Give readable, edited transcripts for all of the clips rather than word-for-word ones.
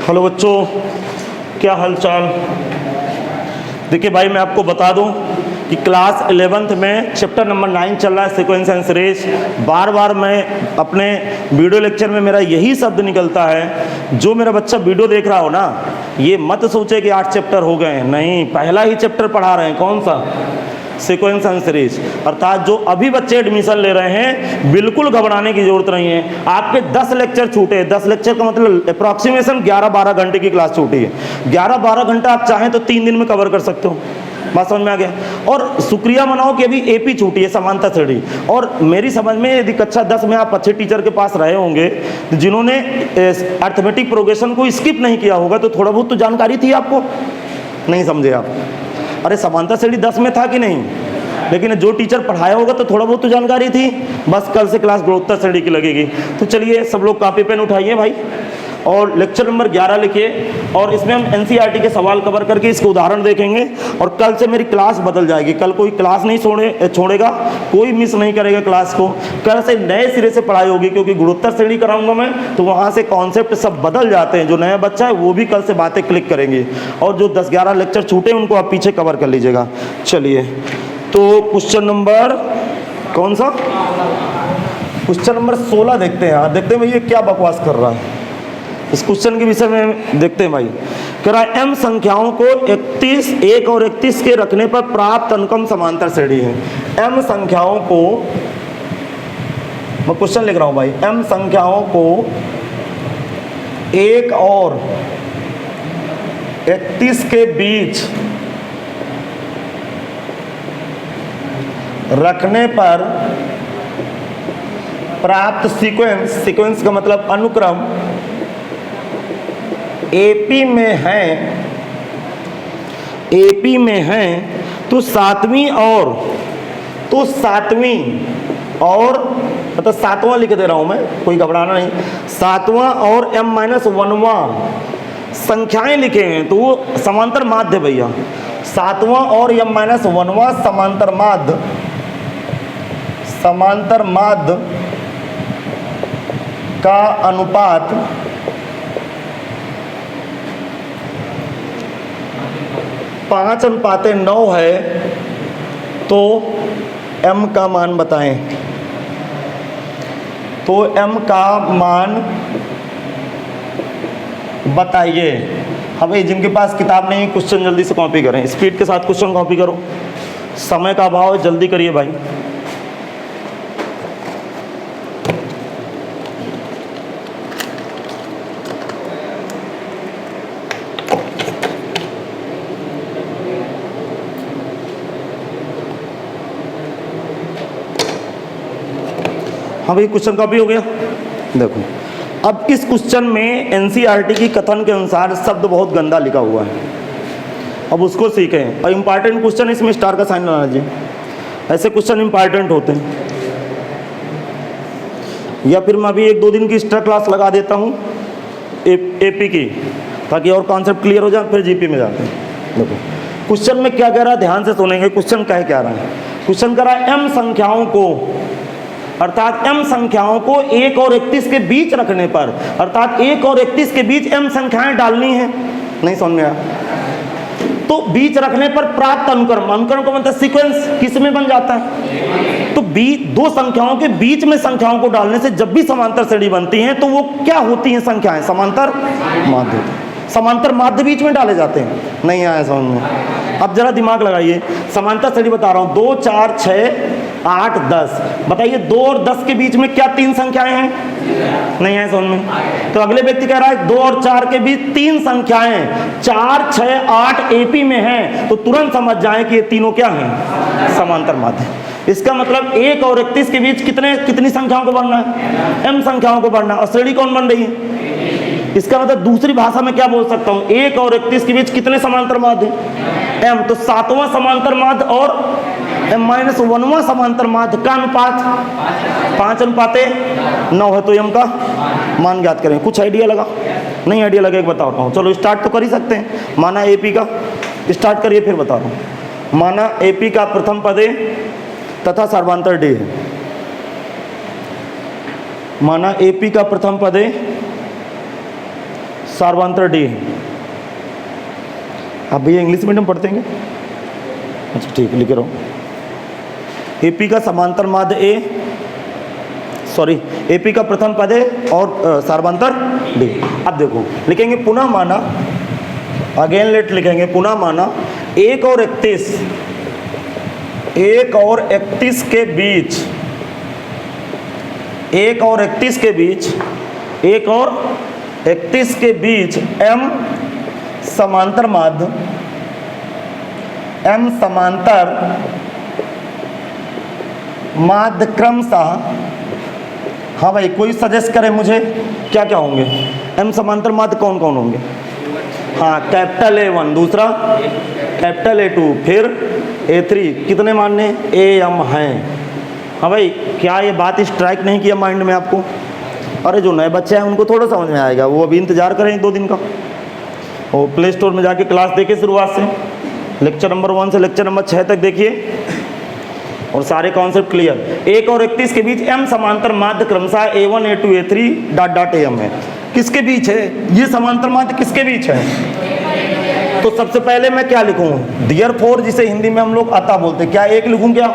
Hello बच्चों, क्या हाल चाल। देखिए भाई, मैं आपको बता दूं कि क्लास 11th में चैप्टर नंबर 9 चल रहा है, सीक्वेंस एंड सीरीज। बार बार मैं अपने वीडियो लेक्चर में मेरा यही शब्द निकलता है, जो मेरा बच्चा वीडियो देख रहा हो ना, ये मत सोचे कि 8 चैप्टर हो गए हैं। नहीं, पहला ही चैप्टर पढ़ा रहे हैं। कौन सा? Sequence and series. अर्थात जो अभी बच्चे एडमिशन ले रहे हैं, बिल्कुल घबराने की जरूरत नहीं है। आपके 10 लेक्चर छूटे, 10 लेक्चर का मतलब अप्रॉक्सीमेशन 11-12 घंटे की क्लास छूटी है। 11-12 घंटा आप चाहें तो 3 दिन में कवर कर सकते हो। बात समझ में आ गया? और शुक्रिया मनाओ कि अभी एपी छूटी है, समानता श्रेणी। और मेरी समझ में यदि कक्षा 10 में आप अच्छे टीचर के पास रहे होंगे, तो जिन्होंने अर्थमेटिक प्रोग्रेशन को स्किप नहीं किया होगा, तो थोड़ा बहुत तो जानकारी थी आपको। नहीं समझे आप? अरे समानता श्रेणी 10 में था कि नहीं? लेकिन जो टीचर पढ़ाया होगा तो थोड़ा बहुत तो जानकारी थी। बस कल से क्लास गुणोत्तर श्रेणी की लगेगी। तो चलिए सब लोग कॉपी पेन उठाइए भाई, और लेक्चर नंबर 11 लिखिए। और इसमें हम एनसीईआरटी के सवाल कवर करके इसके उदाहरण देखेंगे। और कल से मेरी क्लास बदल जाएगी। कल कोई क्लास नहीं छोड़ेगा, कोई मिस नहीं करेगा क्लास को। कल से नए सिरे से पढ़ाई होगी, क्योंकि गुणोत्तर श्रेणी कराऊंगा मैं, तो वहाँ से कॉन्सेप्ट सब बदल जाते हैं। जो नया बच्चा है वो भी कल से बातें क्लिक करेंगे। और जो 10-11 लेक्चर छूटे उनको आप पीछे कवर कर लीजिएगा। चलिए, तो क्वेश्चन नंबर कौन सा? क्वेश्चन नंबर 16 देखते हैं। देखते हैं भाई ये क्या बकवास कर रहा है। इस क्वेश्चन के विषय में देखते हैं भाई। कह रहा है एम संख्याओं को 1 और 31 के रखने पर प्राप्त अनुक्रम समांतर श्रेणी है। एम संख्याओं को, मैं क्वेश्चन लिख रहा हूं भाई, एम संख्याओं को 1 और 31 के बीच रखने पर प्राप्त सीक्वेंस का मतलब अनुक्रम एपी में है, तो सातवीं और मतलब 7वां लिख दे रहा हूं मैं, कोई घबराना नहीं। 7वां और m-1वां संख्याएं लिखे हैं, तो वो समांतर माध्य है भैया। 7वां और m-1वां समांतर माध्य का अनुपात 5:9 है, तो m का मान बताएं। तो m का मान बताइए। अब जिनके पास किताब नहीं, क्वेश्चन जल्दी से कॉपी करें। स्पीड के साथ क्वेश्चन कॉपी करो, समय का अभाव है, जल्दी करिए भाई। हाँ भाई, क्वेश्चन कॉपी हो गया। देखो, अब इस क्वेश्चन में एनसीईआरटी की कथन के अनुसार शब्द बहुत गंदा लिखा हुआ है। अब उसको सीखें। और इम्पॉर्टेंट क्वेश्चन, इसमें स्टार का साइन लगा दीजिए। ऐसे क्वेश्चन इम्पॉर्टेंट होते हैं। या फिर मैं अभी 1-2 दिन की एक्स्ट्रा क्लास लगा देता हूँ एपी की, ताकि और कॉन्सेप्ट क्लियर हो जाए, फिर जीपी में जाते हैं। देखो क्वेश्चन में क्या कह रहा है, ध्यान से सुनेंगे। क्वेश्चन क्या कह रहा है? क्वेश्चन कह रहा है एम संख्याओं को, अर्थात m संख्याओं को 1 और 31 के बीच रखने पर, अर्थात 1 और 31 के बीच m संख्याएं डालनी है। नहीं समझ में आया? तो बीच रखने पर प्राप्त अनुक्रम का मतलब सीक्वेंस किस में बन जाता है? तो दो संख्याओं के बीच में संख्याओं को डालने से जब भी समांतर श्रेणी बनती है, तो वो क्या होती है? संख्याएं समांतर माध्य। समांतर माध्य बीच में डाले जाते हैं। नहीं आया समझ में? अब जरा दिमाग लगाइए। समांतर श्रेणी बता रहा हूं, 2, 4, 6, 8, 10। बताइए 2 और 10 के बीच में क्या 3 संख्याएं हैं? नहीं है समझ में? तो अगले व्यक्ति कह रहा है 2 और 4 के बीच 3 संख्याएं 4, 6, 8 एपी में हैं, तो तुरंत समझ जाएं कि ये तीनों क्या हैं? समांतर माध्य। इसका मतलब 1 और 31 के बीच कितनी संख्याओं को बढ़ना है? m संख्याओं को बढ़ना। और श्रेणी कौन बन रही है? इसका मतलब दूसरी भाषा में क्या बोल सकता हूं? 1 और 31 के बीच कितने समांतर माध्य? m। तो 7वां समांतर माध्य और m-1वां समांतर माध्य का अनुपात 5:9 है। तो m का मान ज्ञात करें। कुछ आइडिया लगा? नहीं आइडिया लगे बता रहा हूँ। चलो स्टार्ट तो कर ही सकते हैं। माना एपी का स्टार्ट करिए, फिर बता रहा हूँ। माना एपी का प्रथम पद ए तथा सर्वांतर डी है। माना एपी का प्रथम पद ए सार्वंतर डी। आप भैया इंग्लिश मीडियम पढ़ते हैं? अच्छा ठीक, लिख रहा हूँ। एपी का समांतर माध्य एपी का प्रथम पद है और सार्वंतर डी। अब देखो लिखेंगे पुनः माना, अगेन लेट लिखेंगे पुनः माना 1 और 31 के बीच, 1 और 31 के बीच m समांतर माध्य, माध्य क्रमशः, हाँ भाई कोई सजेस्ट करे मुझे क्या क्या होंगे m समांतर माध्य कौन कौन होंगे? हाँ कैपिटल A1, दूसरा कैपिटल A2, फिर A3, कितने मानने AM हैं। हाँ भाई क्या ये बात स्ट्राइक नहीं किया माइंड में आपको? अरे जो नए बच्चे हैं उनको थोड़ा समझ में आएगा, वो अभी इंतजार करें 2 दिन का। और प्ले स्टोर में जाके क्लास देखिए शुरुआत से, लेक्चर नंबर 1 से लेक्चर नंबर 6 तक देखिए और सारे कॉन्सेप्ट क्लियर। 1 और 31 के बीच m समांतर माध्य क्रमशः A1 A2 A3 dot dot AM है। किसके बीच है ये समांतर माध्य? किसके बीच है? तो सबसे पहले मैं क्या लिखूं? देयरफॉर, जिसे हिंदी में हम लोग अतः बोलते हैं। क्या एक लिखूं? क्या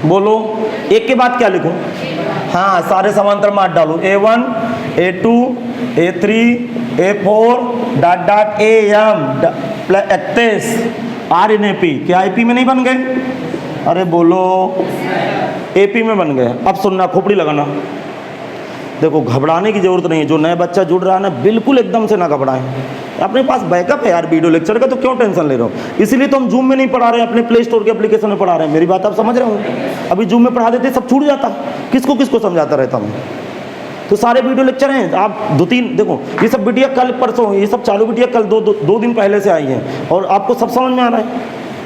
बोलो, एक के बाद क्या लिखूं? हाँ सारे समांतर माध्य डालो, A1 A2 A3 A4 dot dot AM 31 R in AP। क्या AP में नहीं बन गए? अरे बोलो AP में बन गए। अब सुनना, खोपड़ी लगाना। देखो घबराने की जरूरत नहीं है, जो नया बच्चा जुड़ रहा है ना बिल्कुल एकदम से ना घबराएं। अपने पास बैकअप है यार वीडियो लेक्चर का, तो क्यों टेंशन ले रहे हो? इसीलिए तो हम जूम में नहीं पढ़ा रहे हैं, अपने प्ले स्टोर के एप्लीकेशन में पढ़ा रहे हैं। मेरी बात आप समझ रहे हो? अभी जूम में पढ़ा देते सब छूट जाता, किसको किसको समझाता रहता हूँ। तो सारे वीडियो लेक्चर हैं, आप 2-3 देखो, ये सब वीडियो कल परसों, ये सब चालू वीडियो कल 2 दिन पहले से आई हैं और आपको सब समझ में आ रहा है।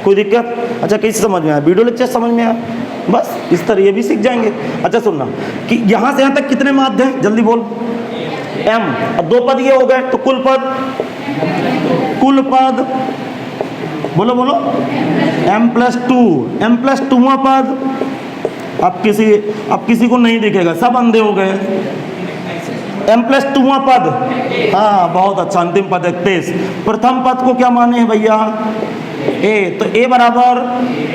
कोई दिक्कत? अच्छा कैसे समझ में आया? वीडियो लेक्चर समझ में आया, बस इस तरह ये भी सीख जाएंगे। अच्छा सुनना कि यहाँ से यहाँ तक कितने माध्य हैं, जल्दी बोल। m, अब 2 पद ये हो गए, तो कुल पद बोलो बोलो m+2वां पद। अब किसी को नहीं दिखेगा, सब अंधे हो गए। m+2वां पद, हाँ बहुत अच्छा, अंतिम पद 31। प्रथम पद को क्या माने हैं भैया? A, तो A बराबर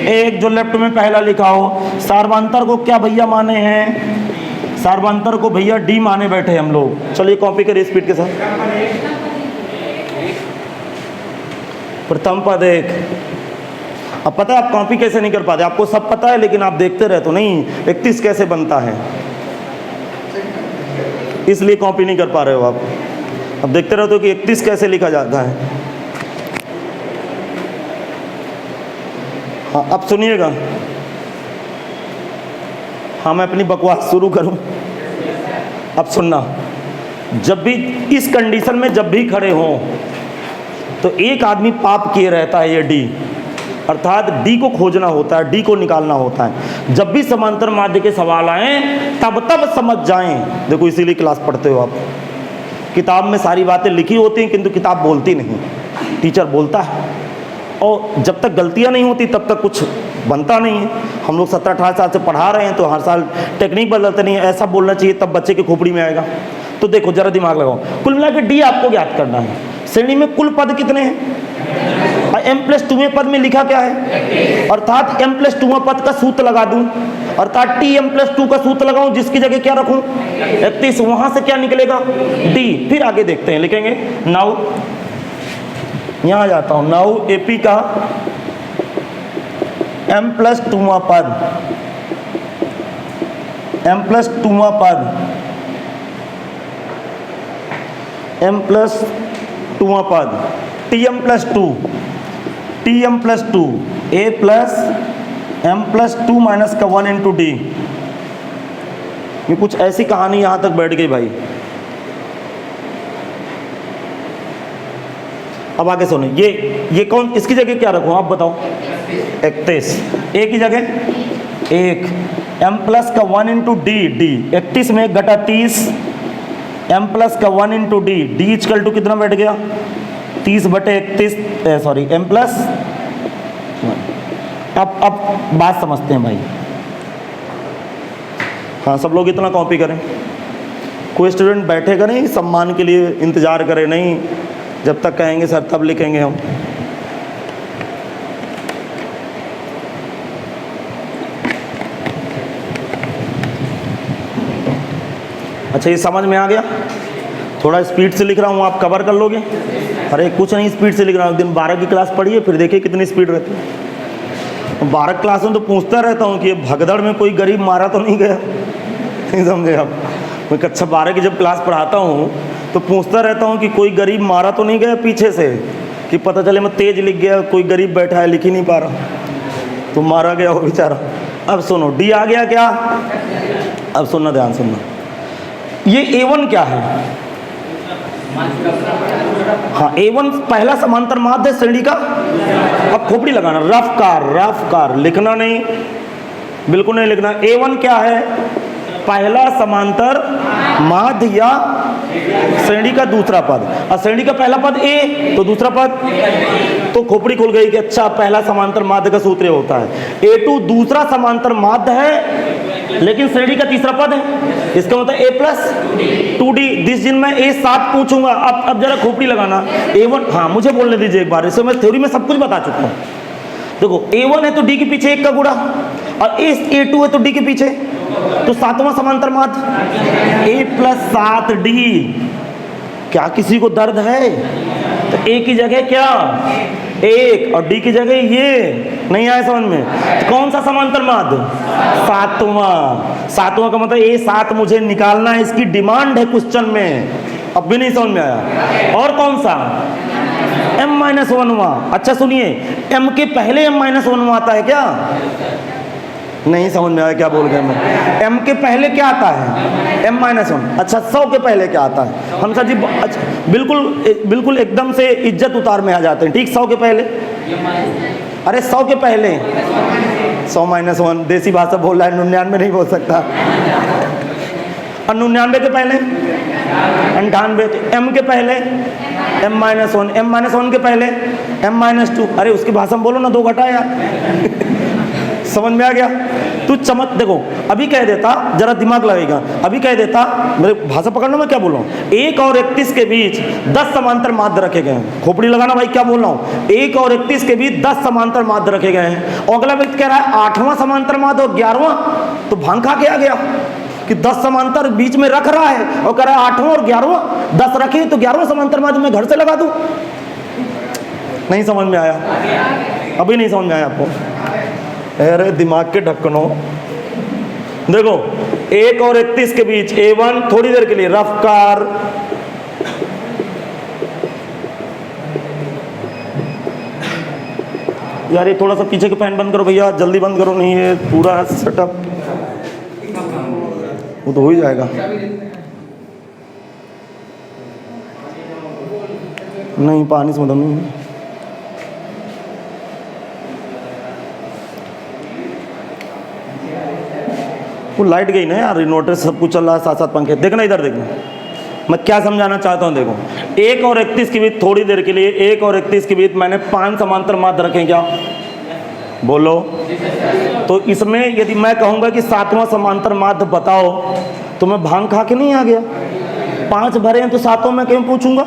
1 जो लेफ्ट में पहला लिखा हो। सार्वंतर को क्या भैया माने हैं? सार्वंतर को भैया D माने बैठे हम लोग। चलिए कॉपी करिए स्पीड के साथ। प्रथम पद 1। अब पता है आप कॉपी कैसे नहीं कर पाते? आपको सब पता है लेकिन आप देखते रहे तो नहीं 31 कैसे बनता है, इसलिए कॉपी नहीं कर पा रहे हो आप। अब देखते रहते हो कि 31 कैसे लिखा जाता है। हाँ अब सुनिएगा, हाँ मैं अपनी बकवास शुरू करूं। अब सुनना, जब भी इस कंडीशन में जब भी खड़े हों तो एक आदमी पाप किए रहता है, ये D, अर्थात D को खोजना होता है, D को निकालना होता है। जब भी समांतर माध्य के सवाल आए तब समझ जाएं। देखो इसीलिए क्लास पढ़ते हो आप। किताब में सारी बातें लिखी होती हैं किंतु किताब बोलती नहीं, टीचर बोलता है। और जब तक गलतियां नहीं होती तब तक कुछ बनता नहीं है। हम लोग 17-18 साल से पढ़ा रहे हैं तो हर साल टेक्निक बदलते नहीं है। ऐसा बोलना चाहिए तब बच्चे की खोपड़ी में आएगा। तो देखो जरा दिमाग लगाओ, कुल मिला के D आपको ज्ञात करना है। श्रेणी में कुल पद कितने हैं? m+2वें पद में लिखा क्या है? अर्थात m+2वां पद का सूत्र लगा दूं, अर्थात Tm+2 का सूत्र लगाऊं, जिसकी जगह क्या रखूं? 31। वहां से क्या निकलेगा? D। फिर आगे देखते हैं, लिखेंगे नाउ, यहां जाता हूं, नाउ AP का m+2वां पद, m+2वां पद, m+2वां पद, Tm+2, A plus m+2 minus का 1 इंटू D। ये कुछ ऐसी कहानी यहां तक बैठ गई भाई। अब आगे सुनो, ये कौन, इसकी जगह क्या रखूं आप बताओ? 31। A की जगह 1, m प्लस का 1 इंटू D, 31 में 1 घटा 30, m प्लस का 1 इंटू D इक्वल टू कितना बैठ गया? 30/31, सॉरी m प्लस। अब बात समझते हैं भाई। हाँ सब लोग इतना कॉपी करें। कोई स्टूडेंट बैठेगा नहीं सम्मान के लिए, इंतज़ार करे नहीं, जब तक कहेंगे सर तब लिखेंगे हम। अच्छा, ये समझ में आ गया? थोड़ा स्पीड से लिख रहा हूँ, आप कवर कर लोगे? अरे कुछ नहीं, स्पीड से लिख रहा हूँ। दिन 12 की क्लास पढ़िए, फिर देखिए कितनी स्पीड रहती है। 12 क्लास में तो पूछता रहता हूँ कि भगदड़ में कोई गरीब मारा तो नहीं गया, नहीं समझे आप? मैं कक्षा 12 की जब क्लास पढ़ाता हूँ तो पूछता रहता हूँ कि कोई गरीब मारा तो नहीं गया पीछे से, कि पता चले मैं तेज लिख गया, कोई गरीब बैठा है लिख ही नहीं पा रहा तो मारा गया वो बेचारा। अब सुनो, डी आ गया क्या? अब सुनना, ध्यान सुनना, ये A1 क्या है? हाँ, A1 पहला समांतर माध्य है श्रेणी का। अब खोपड़ी लगाना, रफ कार लिखना नहीं, बिल्कुल नहीं लिखना। A1 क्या है? पहला समांतर माध्य या श्रेणी का दूसरा पद। और श्रेणी का पहला पद A, तो दूसरा पद, तो खोपड़ी खुल गई कि अच्छा पहला समांतर माध्य का सूत्र होता है। A2 दूसरा समांतर माध्य है लेकिन श्रेणी का तीसरा पद है, इसका मतलब A+2D। जिस दिन मैं A7 पूछूंगा, अब जरा खोपड़ी लगाना। A1, हाँ मुझे बोलने दीजिए एक बार, इससे मैं थ्योरी में सब कुछ बता चुका हूँ। देखो, A1 है तो D के पीछे 1 का गुणा, और A2 है तो D के पीछे, तो 7वां समांतर माध्य A+7D। क्या किसी को दर्द है? तो A की जगह क्या? 1 और D की जगह ये, नहीं आया समझ में? तो कौन सा समांतर माध्य? 7वां का मतलब A7 मुझे निकालना है, इसकी डिमांड है क्वेश्चन में। अब भी नहीं समझ में आया? और कौन सा? M-1वां। अच्छा सुनिए, M के पहले M-1वां आता है क्या? नहीं समझ में आया क्या बोल गया मैं? M के पहले क्या आता है? M-1। अच्छा, 100 के पहले क्या आता है? हम सर जी, अच्छा बिल्कुल एकदम से इज्जत उतार में आ जाते हैं, ठीक। 100 के पहले, अरे 100 के पहले 100-1, देसी भाषा बोल रहा है, 99 नहीं बोल सकता। और 99 के पहले 98, तो M के पहले M-1, M-1 के पहले M-2। अरे उसकी भाषा में बोलो ना, 2 घटा यार। समझ में आ गया? तू चमक, देखो अभी कह देता, जरा दिमाग लगेगा, अभी कह देता, मेरे भाषा पकड़ना, मैं क्या बोल रहा हूँ। 1 और 31 के बीच 10 समांतर माध्य रखे गए हैं। खोपड़ी लगाना भाई, क्या बोल रहा हूँ। 1 और 31 के बीच 10 समांतर माध्य रखे गए हैं। और अगला व्यक्ति कह रहा है 8वां समांतर माध्य और 11वां, तो भांग खा के आ गया कि 10 समांतर बीच में रख रहा है और कह रहा है 8वां और 11वां, 10 रखे तो 11वां समांतर माध्य मैं घर से लगा दूं। नहीं समझ में आया? अभी नहीं समझ में आया आपको? अरे दिमाग के ढक्कनों, देखो 1 और 31 के बीच A1, थोड़ी देर के लिए रफ कार, यार ये थोड़ा सा पीछे के फैन बंद करो भैया, जल्दी बंद करो, नहीं ये पूरा सेटअप वो तो हो ही जाएगा। नहीं, पानी से मतलब नहीं, वो लाइट गई ना यार, इन्वर्टर सब कुछ चल रहा है, साथ साथ पंखे। देखना इधर, देखना मैं क्या समझाना चाहता हूँ। देखो 1 और 31 के बीच, थोड़ी देर के लिए 1 और 31 के बीच मैंने 5 समांतर माध्य रखे क्या? बोलो। तो इसमें यदि मैं कहूँगा कि 7वां समांतर माध्य बताओ, तो मैं भांग खा के नहीं आ गया? 5 भरे हैं तो 7वां मैं क्यों पूछूंगा?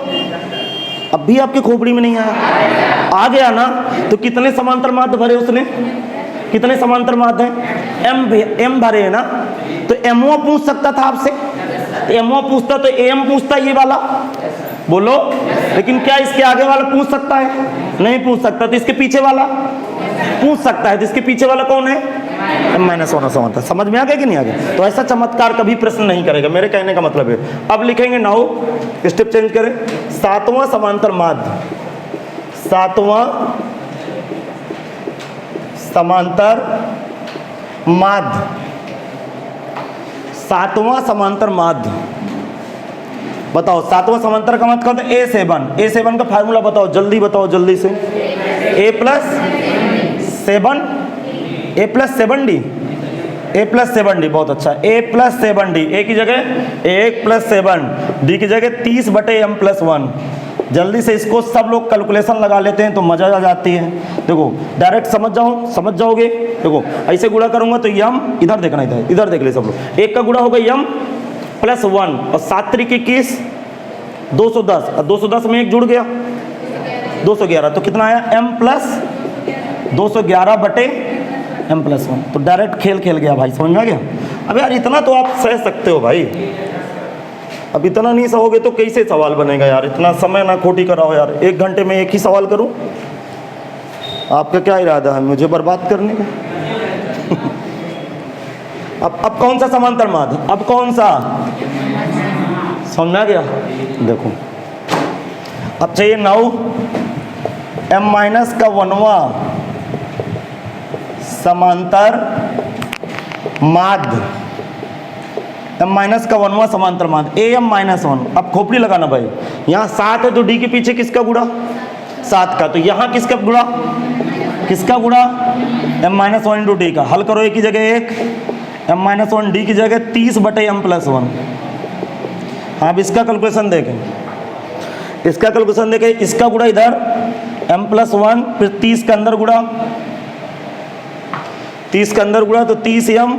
अब भी आपके खोपड़ी में नहीं आया? आ गया ना? तो कितने समांतर माध्य भरे उसने? कितने समांतर माध्य हैं? M भरे है ना, तो M पूछ सकता था आपसे, M पूछता तो AM पूछता ये वाला, बोलो। लेकिन क्या इसके आगे वाला पूछ सकता है? नहीं पूछ सकता। तो इसके पीछे वाला पूछ सकता है, तो इसके पीछे वाला कौन है? M-1 समांतर। समझ में आ गया कि नहीं आ गया? तो ऐसा चमत्कार कभी प्रश्न नहीं करेगा, मेरे कहने का मतलब है। अब लिखेंगे नाउ, स्टेप चेंज करें, 7वां समांतर माध्य, 7वां समांतर माध्य, 7वां समांतर माध्य बताओ। 7वां समांतर का मतलब A7। A7 का फार्मूला बताओ, जल्दी बताओ, जल्दी से। A+7D, A+7D, बहुत अच्छा। A+7D, A की जगह 1+7, D की जगह 30/M+1। जल्दी से इसको सब लोग कैलकुलेशन लगा लेते हैं तो मजा आ जाती है। देखो डायरेक्ट समझ जाओगे। देखो ऐसे गुणा करूंगा तो यम, इधर देखना, इधर देख ले सब लोग। 1 का गुणा होगा यम, प्लस 1 और 7 3 21 210 और 210 में एक जुड़ गया 211, तो कितना आया m प्लस 211 बटे m प्लस 1। तो डायरेक्ट खेल खेल गया भाई, समझ में आ गया। अब यार इतना तो आप सह सकते हो भाई, अब इतना नहीं सहोगे तो कैसे सवाल बनेगा यार। इतना समय ना खोटी कराओ यार, 1 घंटे में एक ही सवाल करूं। आपका क्या इरादा है, मुझे बर्बाद करने का? अब कौन सा समांतर माध्य, अब कौन सा, समझ में आ गया। देखो अब चाहिए 9 m माइनस का 1वां समांतर माध्य, m माइनस का 1वां समांतर माध्य a m माइनस 1। अब खोपड़ी लगाना भाई, यहाँ 7 है तो d के पीछे किसका गुणा, 7 का, तो यहाँ किसका गुणा, किसका गुणा, m माइनस 1 इंटू डी का। हल करो, एक की जगह 1, m माइनस 1 डी की जगह 30 बटे m प्लस 1। हाँ अब इसका कैलकुलेशन देखें, इसका कैलकुलेशन देखें, इसका गुणा इधर m प्लस 1, फिर 30 का अंदर गुणा, 30 का अंदर गुणा तो 30m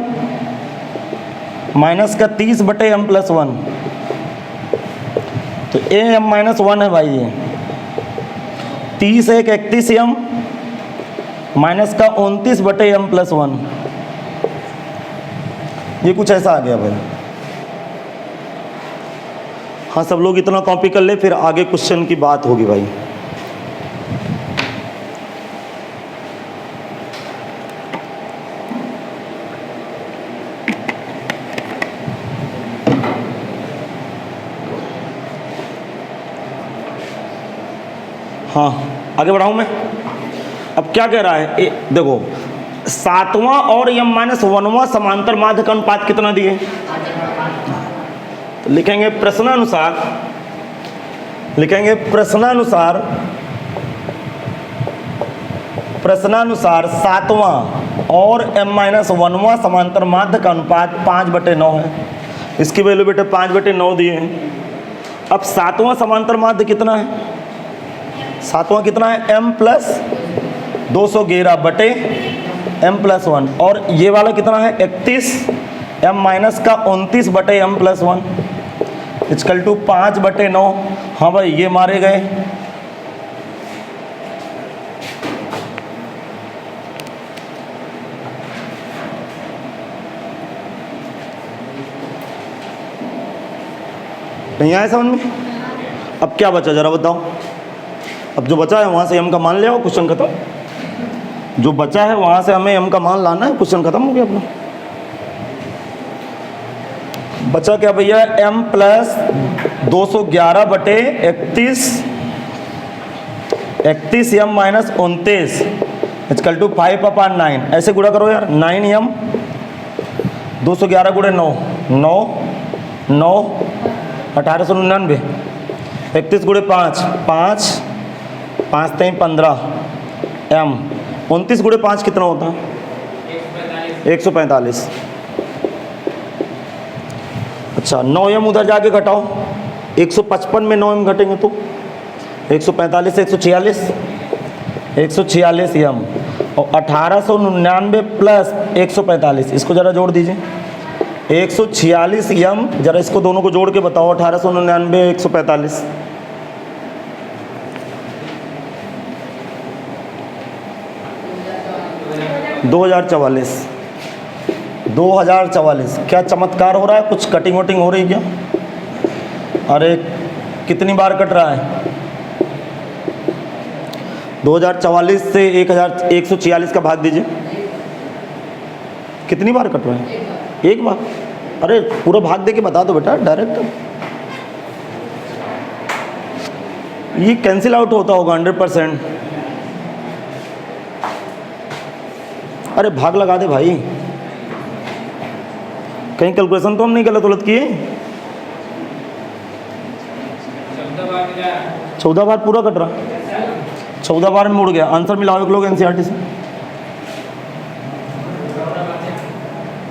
माइनस का 30 बटे m प्लस 1। तो a m माइनस 1 है भाई, ये 30 एक 31m माइनस का 29 बटे m प्लस 1। ये कुछ ऐसा आ गया भाई। हाँ सब लोग इतना कॉपी कर ले, फिर आगे क्वेश्चन की बात होगी भाई। हाँ आगे बढ़ाऊँ मैं। अब क्या कह रहा है, देखो 7वां और m माइनस 1वां समांतर माध्य का अनुपात कितना दिए, तो लिखेंगे प्रश्नानुसार, लिखेंगे प्रश्नानुसार 7वां और m माइनस 1वां समांतर माध्य का अनुपात 5/9 है। इसकी वैल्यू बेटे 5/9 दिए हैं। अब 7वां समांतर माध्य कितना है, 7वां कितना है, m प्लस 211 बटे m प्लस 1, और ये वाला कितना है 31 m माइनस का 29 बटे m प्लस 1 इक्वल टू 5/9। हाँ भाई ये मारे गए। नहीं आया समझ में। अब क्या बचा जरा बताओ, अब जो बचा है वहाँ से m का मान ले आओ, क्वेश्चन खत्म। जो बचा है वहाँ से हमें m का मान लाना है, क्वेश्चन खत्म हो गया अपना। बचा क्या भैया, m प्लस 211 बटे 31 m माइनस 29 इक्वल टू 5/9। ऐसे गुणा करो यार, 9m 211 गुणे 9 9 1899, 31 गुणे 5 5 5 3 15 m 29 गुणे 5 कितना होता है 145। अच्छा 9m उधर जाके घटाओ, 155 में 9m घटेंगे तो 145 से 146 m, और 1899 प्लस 145, इसको ज़रा जोड़ दीजिए 146 m। ज़रा इसको दोनों को जोड़ के बताओ, 1899 145। दो 2044। क्या चमत्कार हो रहा है, कुछ कटिंग वटिंग हो रही क्या? अरे कितनी बार कट रहा है, 2044 से 1146 का भाग दीजिए, कितनी बार कट रहा है? एक बार। अरे पूरा भाग दे के बता दो बेटा डायरेक्ट, ये कैंसिल आउट होता होगा 100%। अरे भाग लगा दे भाई, कहीं कैलकुलेशन तो हम नहीं गलत उलट किए। 14 बार पूरा कट रहा, 14 बार में मुड़ गया। आंसर मिलाओ एक लोग एनसीईआरटी से।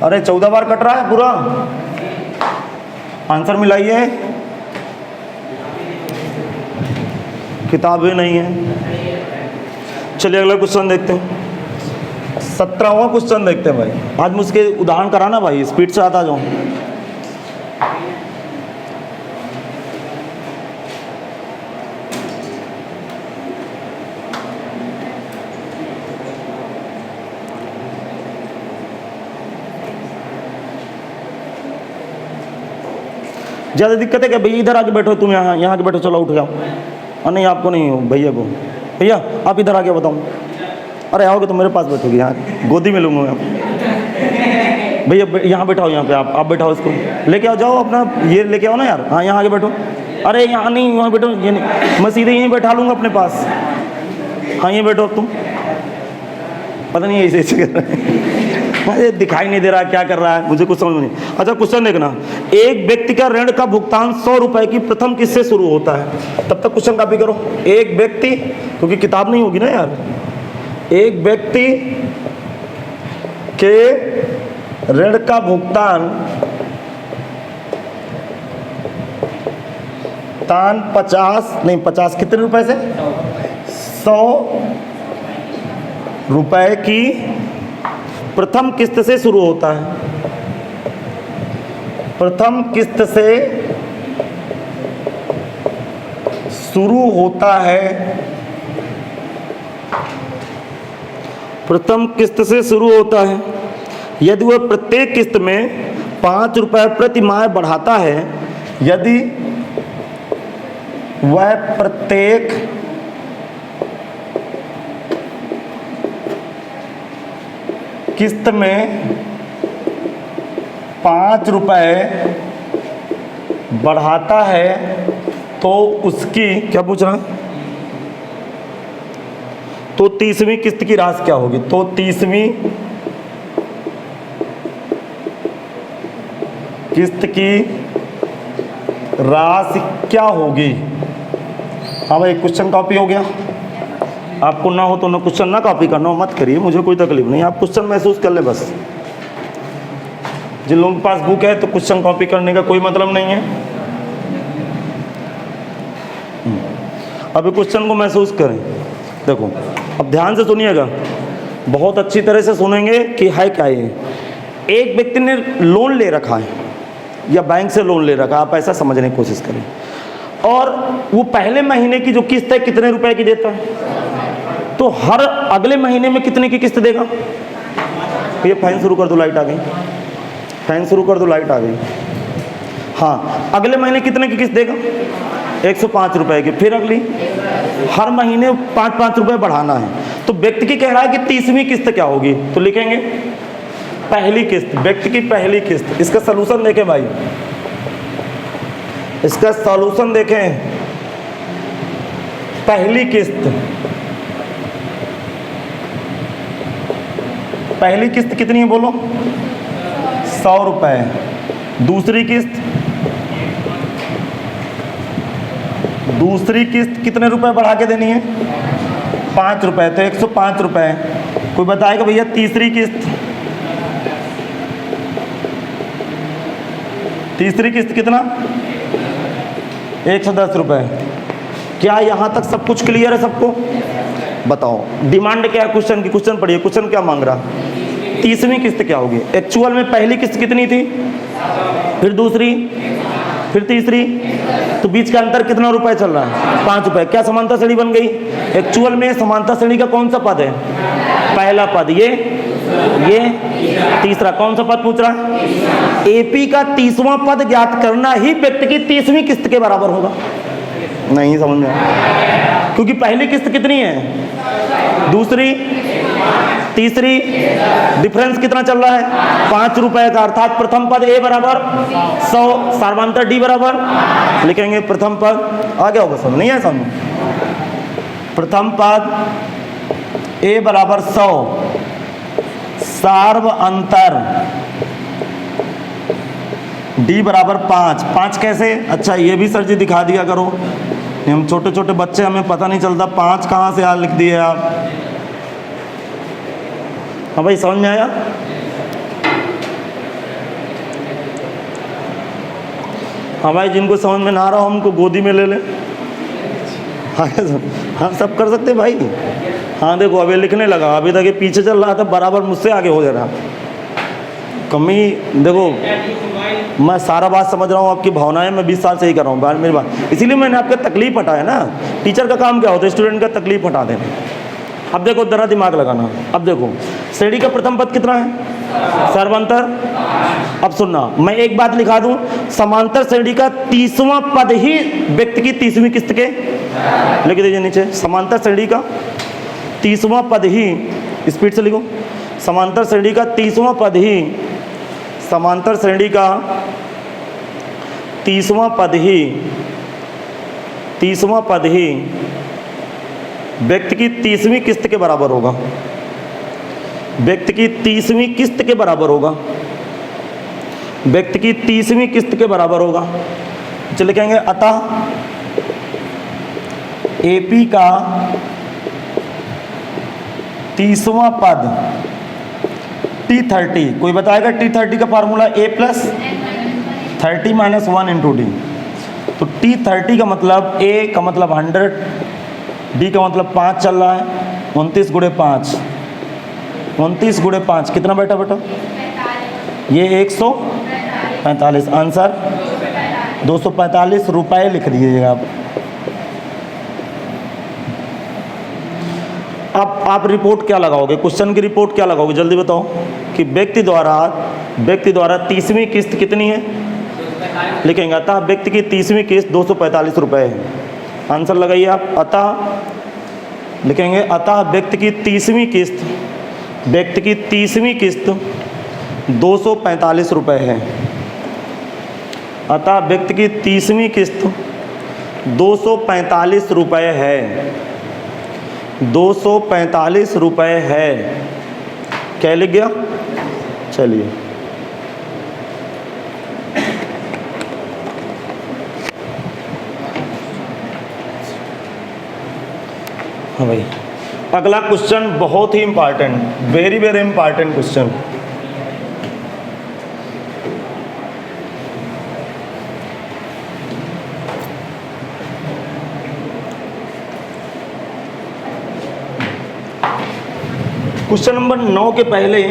अरे 14 बार कट रहा है पूरा, आंसर मिलाइए। किताबें नहीं है। चलिए अगला क्वेश्चन देखते हैं, 17वां क्वेश्चन देखते हैं भाई। आज मुझसे उदाहरण कराना भाई, स्पीड से आता जाऊँ। ज़्यादा दिक्कत है क्या भैया? इधर आके बैठो, तुम यहाँ यहाँ के बैठो, चलो उठ जाओ। नहीं आपको नहीं हो, भैया को। भैया आप इधर आके बताऊँ। अरे आओगे तो मेरे पास बैठोगे, यहाँ गोदी में लूँगा मैं। भैया यहाँ बैठाओ, यहाँ पे आप बैठाओ, इसको लेके आओ, जाओ अपना ये लेके आओ ना यार। हाँ यहाँ आके बैठो। अरे यहाँ नहीं, वहाँ बैठो, ये नहीं, मैं सीधे यहीं बैठा लूँगा अपने पास। हाँ यहीं बैठो अब तुम। पता नहीं ऐसे ऐसे कर रहे हैं, मुझे दिखाई नहीं दे रहा क्या कर रहा है, मुझे कुछ समझ नहीं। अच्छा क्वेश्चन देखना, एक व्यक्ति का ऋण का भुगतान 100 रुपए की प्रथम किस्त से शुरू होता है। तब तक क्वेश्चन कॉपी करो। एक व्यक्ति, क्योंकि किताब नहीं होगी ना यार, एक व्यक्ति के ऋण का भुगतान 50 कितने रुपए से? 100 रुपए की प्रथम किस्त से शुरू होता है। प्रथम किस्त से शुरू होता है, प्रथम किस्त से शुरू होता है। यदि वह प्रत्येक किस्त में 5 रुपए प्रति माह बढ़ाता है, यदि वह प्रत्येक किस्त में 5 रुपए बढ़ाता है, तो उसकी क्या पूछ रहा है? तो 30वीं किस्त की राशि क्या होगी? तो 30वीं किस्त की राशि क्या होगी? हाँ भाई क्वेश्चन कॉपी हो गया। आपको ना हो तो ना क्वेश्चन ना कॉपी करना, मत करिए, मुझे कोई तकलीफ नहीं। आप क्वेश्चन महसूस कर ले बस। जिन लोगों के पास बुक है तो क्वेश्चन कॉपी करने का कोई मतलब नहीं है। अभी क्वेश्चन को महसूस करें। देखो अब ध्यान से सुनिएगा, बहुत अच्छी तरह से सुनेंगे कि है क्या ये। एक व्यक्ति ने लोन ले रखा है या बैंक से लोन ले रखा है, आप ऐसा समझने की कोशिश करें, और वो पहले महीने की जो किस्त है कितने रुपए की देता है, तो हर अगले महीने में कितने की किस्त देगा? ये फैन शुरू कर दो, लाइट आ गई, फैन शुरू कर दो, लाइट आ गई। हाँ अगले महीने कितने की किस्त देगा? 105 रुपए की। फिर अगली हर महीने 5-5 रुपए बढ़ाना है। तो व्यक्ति की कह रहा है कि 30वीं किस्त क्या होगी, तो लिखेंगे पहली किस्त, व्यक्ति की पहली किस्त। इसका सलूशन देखें भाई, इसका सॉल्यूशन देखें। पहली किस्त, पहली किस्त कितनी है बोलो? 100 रुपए। दूसरी किस्त, दूसरी किस्त कितने रुपए बढ़ा के देनी है? 5 रुपए, तो 105 रुपए। कोई बताएगा भैया तीसरी किस्त? तीसरी किस्त कितना? 110 रुपए। क्या यहाँ तक सब कुछ क्लियर है सबको? बताओ डिमांड क्या है क्वेश्चन की? क्वेश्चन पढ़िए, क्वेश्चन क्या मांग रहा? 30वीं किस्त क्या होगी? एक्चुअल में पहली किस्त कितनी थी, फिर दूसरी, फिर तीसरी, तो बीच का अंतर कितना रुपए चल रहा है? 5 रुपए। क्या समानता श्रेणी बन गई? एक्चुअल में समानता श्रेणी का कौन सा पद है? पहला पद। ये तीसरा कौन सा पद पूछ रहा है? एपी का 30वां पद ज्ञात करना ही व्यक्ति की 30वीं किस्त के बराबर होगा। नहीं समझ में, क्योंकि पहली किस्त कितनी है, दूसरी, तीसरी, डिफरेंस कितना चल रहा है? 5 रुपए का। अर्थात प्रथम पद ए बराबर 100, सार्वधातुक डी बराबर लिखेंगे प्रथम पद। आ गया होगा समझ? नहीं है समझ? प्रथम पद ए बराबर 100, सार्व अंतर डी बराबर 5। 5 कैसे? अच्छा ये भी सर जी दिखा दिया करो, हम छोटे छोटे बच्चे, हमें पता नहीं चलता 5 कहाँ से लिख दिए आप। हाँ भाई समझ में आया? हाँ भाई जिनको समझ में ना आ रहा हो उनको गोदी में ले ले। हाँ सब कर सकते भाई। हाँ देखो अभी लिखने लगा, अभी तक ये पीछे चल रहा था, बराबर मुझसे आगे हो जा रहा। कमी देखो, मैं सारा बात समझ रहा हूँ, आपकी भावनाएं मैं 20 साल से ही कर रहा हूँ मेरी बात, इसीलिए मैंने आपका तकलीफ हटाया ना। टीचर का काम क्या होता है? स्टूडेंट का तकलीफ हटा देना। अब देखो जरा दिमाग लगाना। अब देखो श्रेणी का प्रथम पद कितना है? सर्वांतर। अब सुनना, मैं एक बात लिखा दूं, समांतर श्रेणी का 30वां पद ही व्यक्ति की 30वीं किस्त के, लिख दीजिए नीचे, समांतर श्रेणी का 30वां पद ही, स्पीड से लिखो, समांतर श्रेणी का 30वां पद ही, समांतर श्रेणी का 30वां पद ही, 30वां पद ही व्यक्ति की 30वीं किस्त के बराबर होगा, व्यक्ति की 30वीं किस्त के बराबर होगा, व्यक्ति की 30वीं किस्त के बराबर होगा। चलिए लिखेंगे, अतः एपी का 30वां पद T30, कोई बताएगा T30 का formula A plus 30 minus 1 into D. तो T30 का मतलब A का मतलब 100, D का मतलब 5 चल रहा है, 29 गुणे 5, 29 गुणे 5 कितना बेटा बेटा, ये 145, आंसर 245 रुपए लिख दीजिएगा आप। अब आप रिपोर्ट क्या लगाओगे, क्वेश्चन की रिपोर्ट क्या लगाओगे, जल्दी बताओ, कि व्यक्ति द्वारा 30वीं किस्त कितनी है, लिखेंगे अतः व्यक्ति की 30वीं किस्त 245 रुपये है। आंसर लगाइए आप, अतः लिखेंगे, अतः व्यक्ति की 30वीं किस्त, व्यक्ति की 30वीं किस्त 245 रुपये है। अतः व्यक्ति की 30वीं किस्त 245 रुपये है, 245 रुपये है। क्या लिख गया, चलिए हाँ भाई, अगला क्वेश्चन बहुत ही important, very very important question. Question number 9 के पहले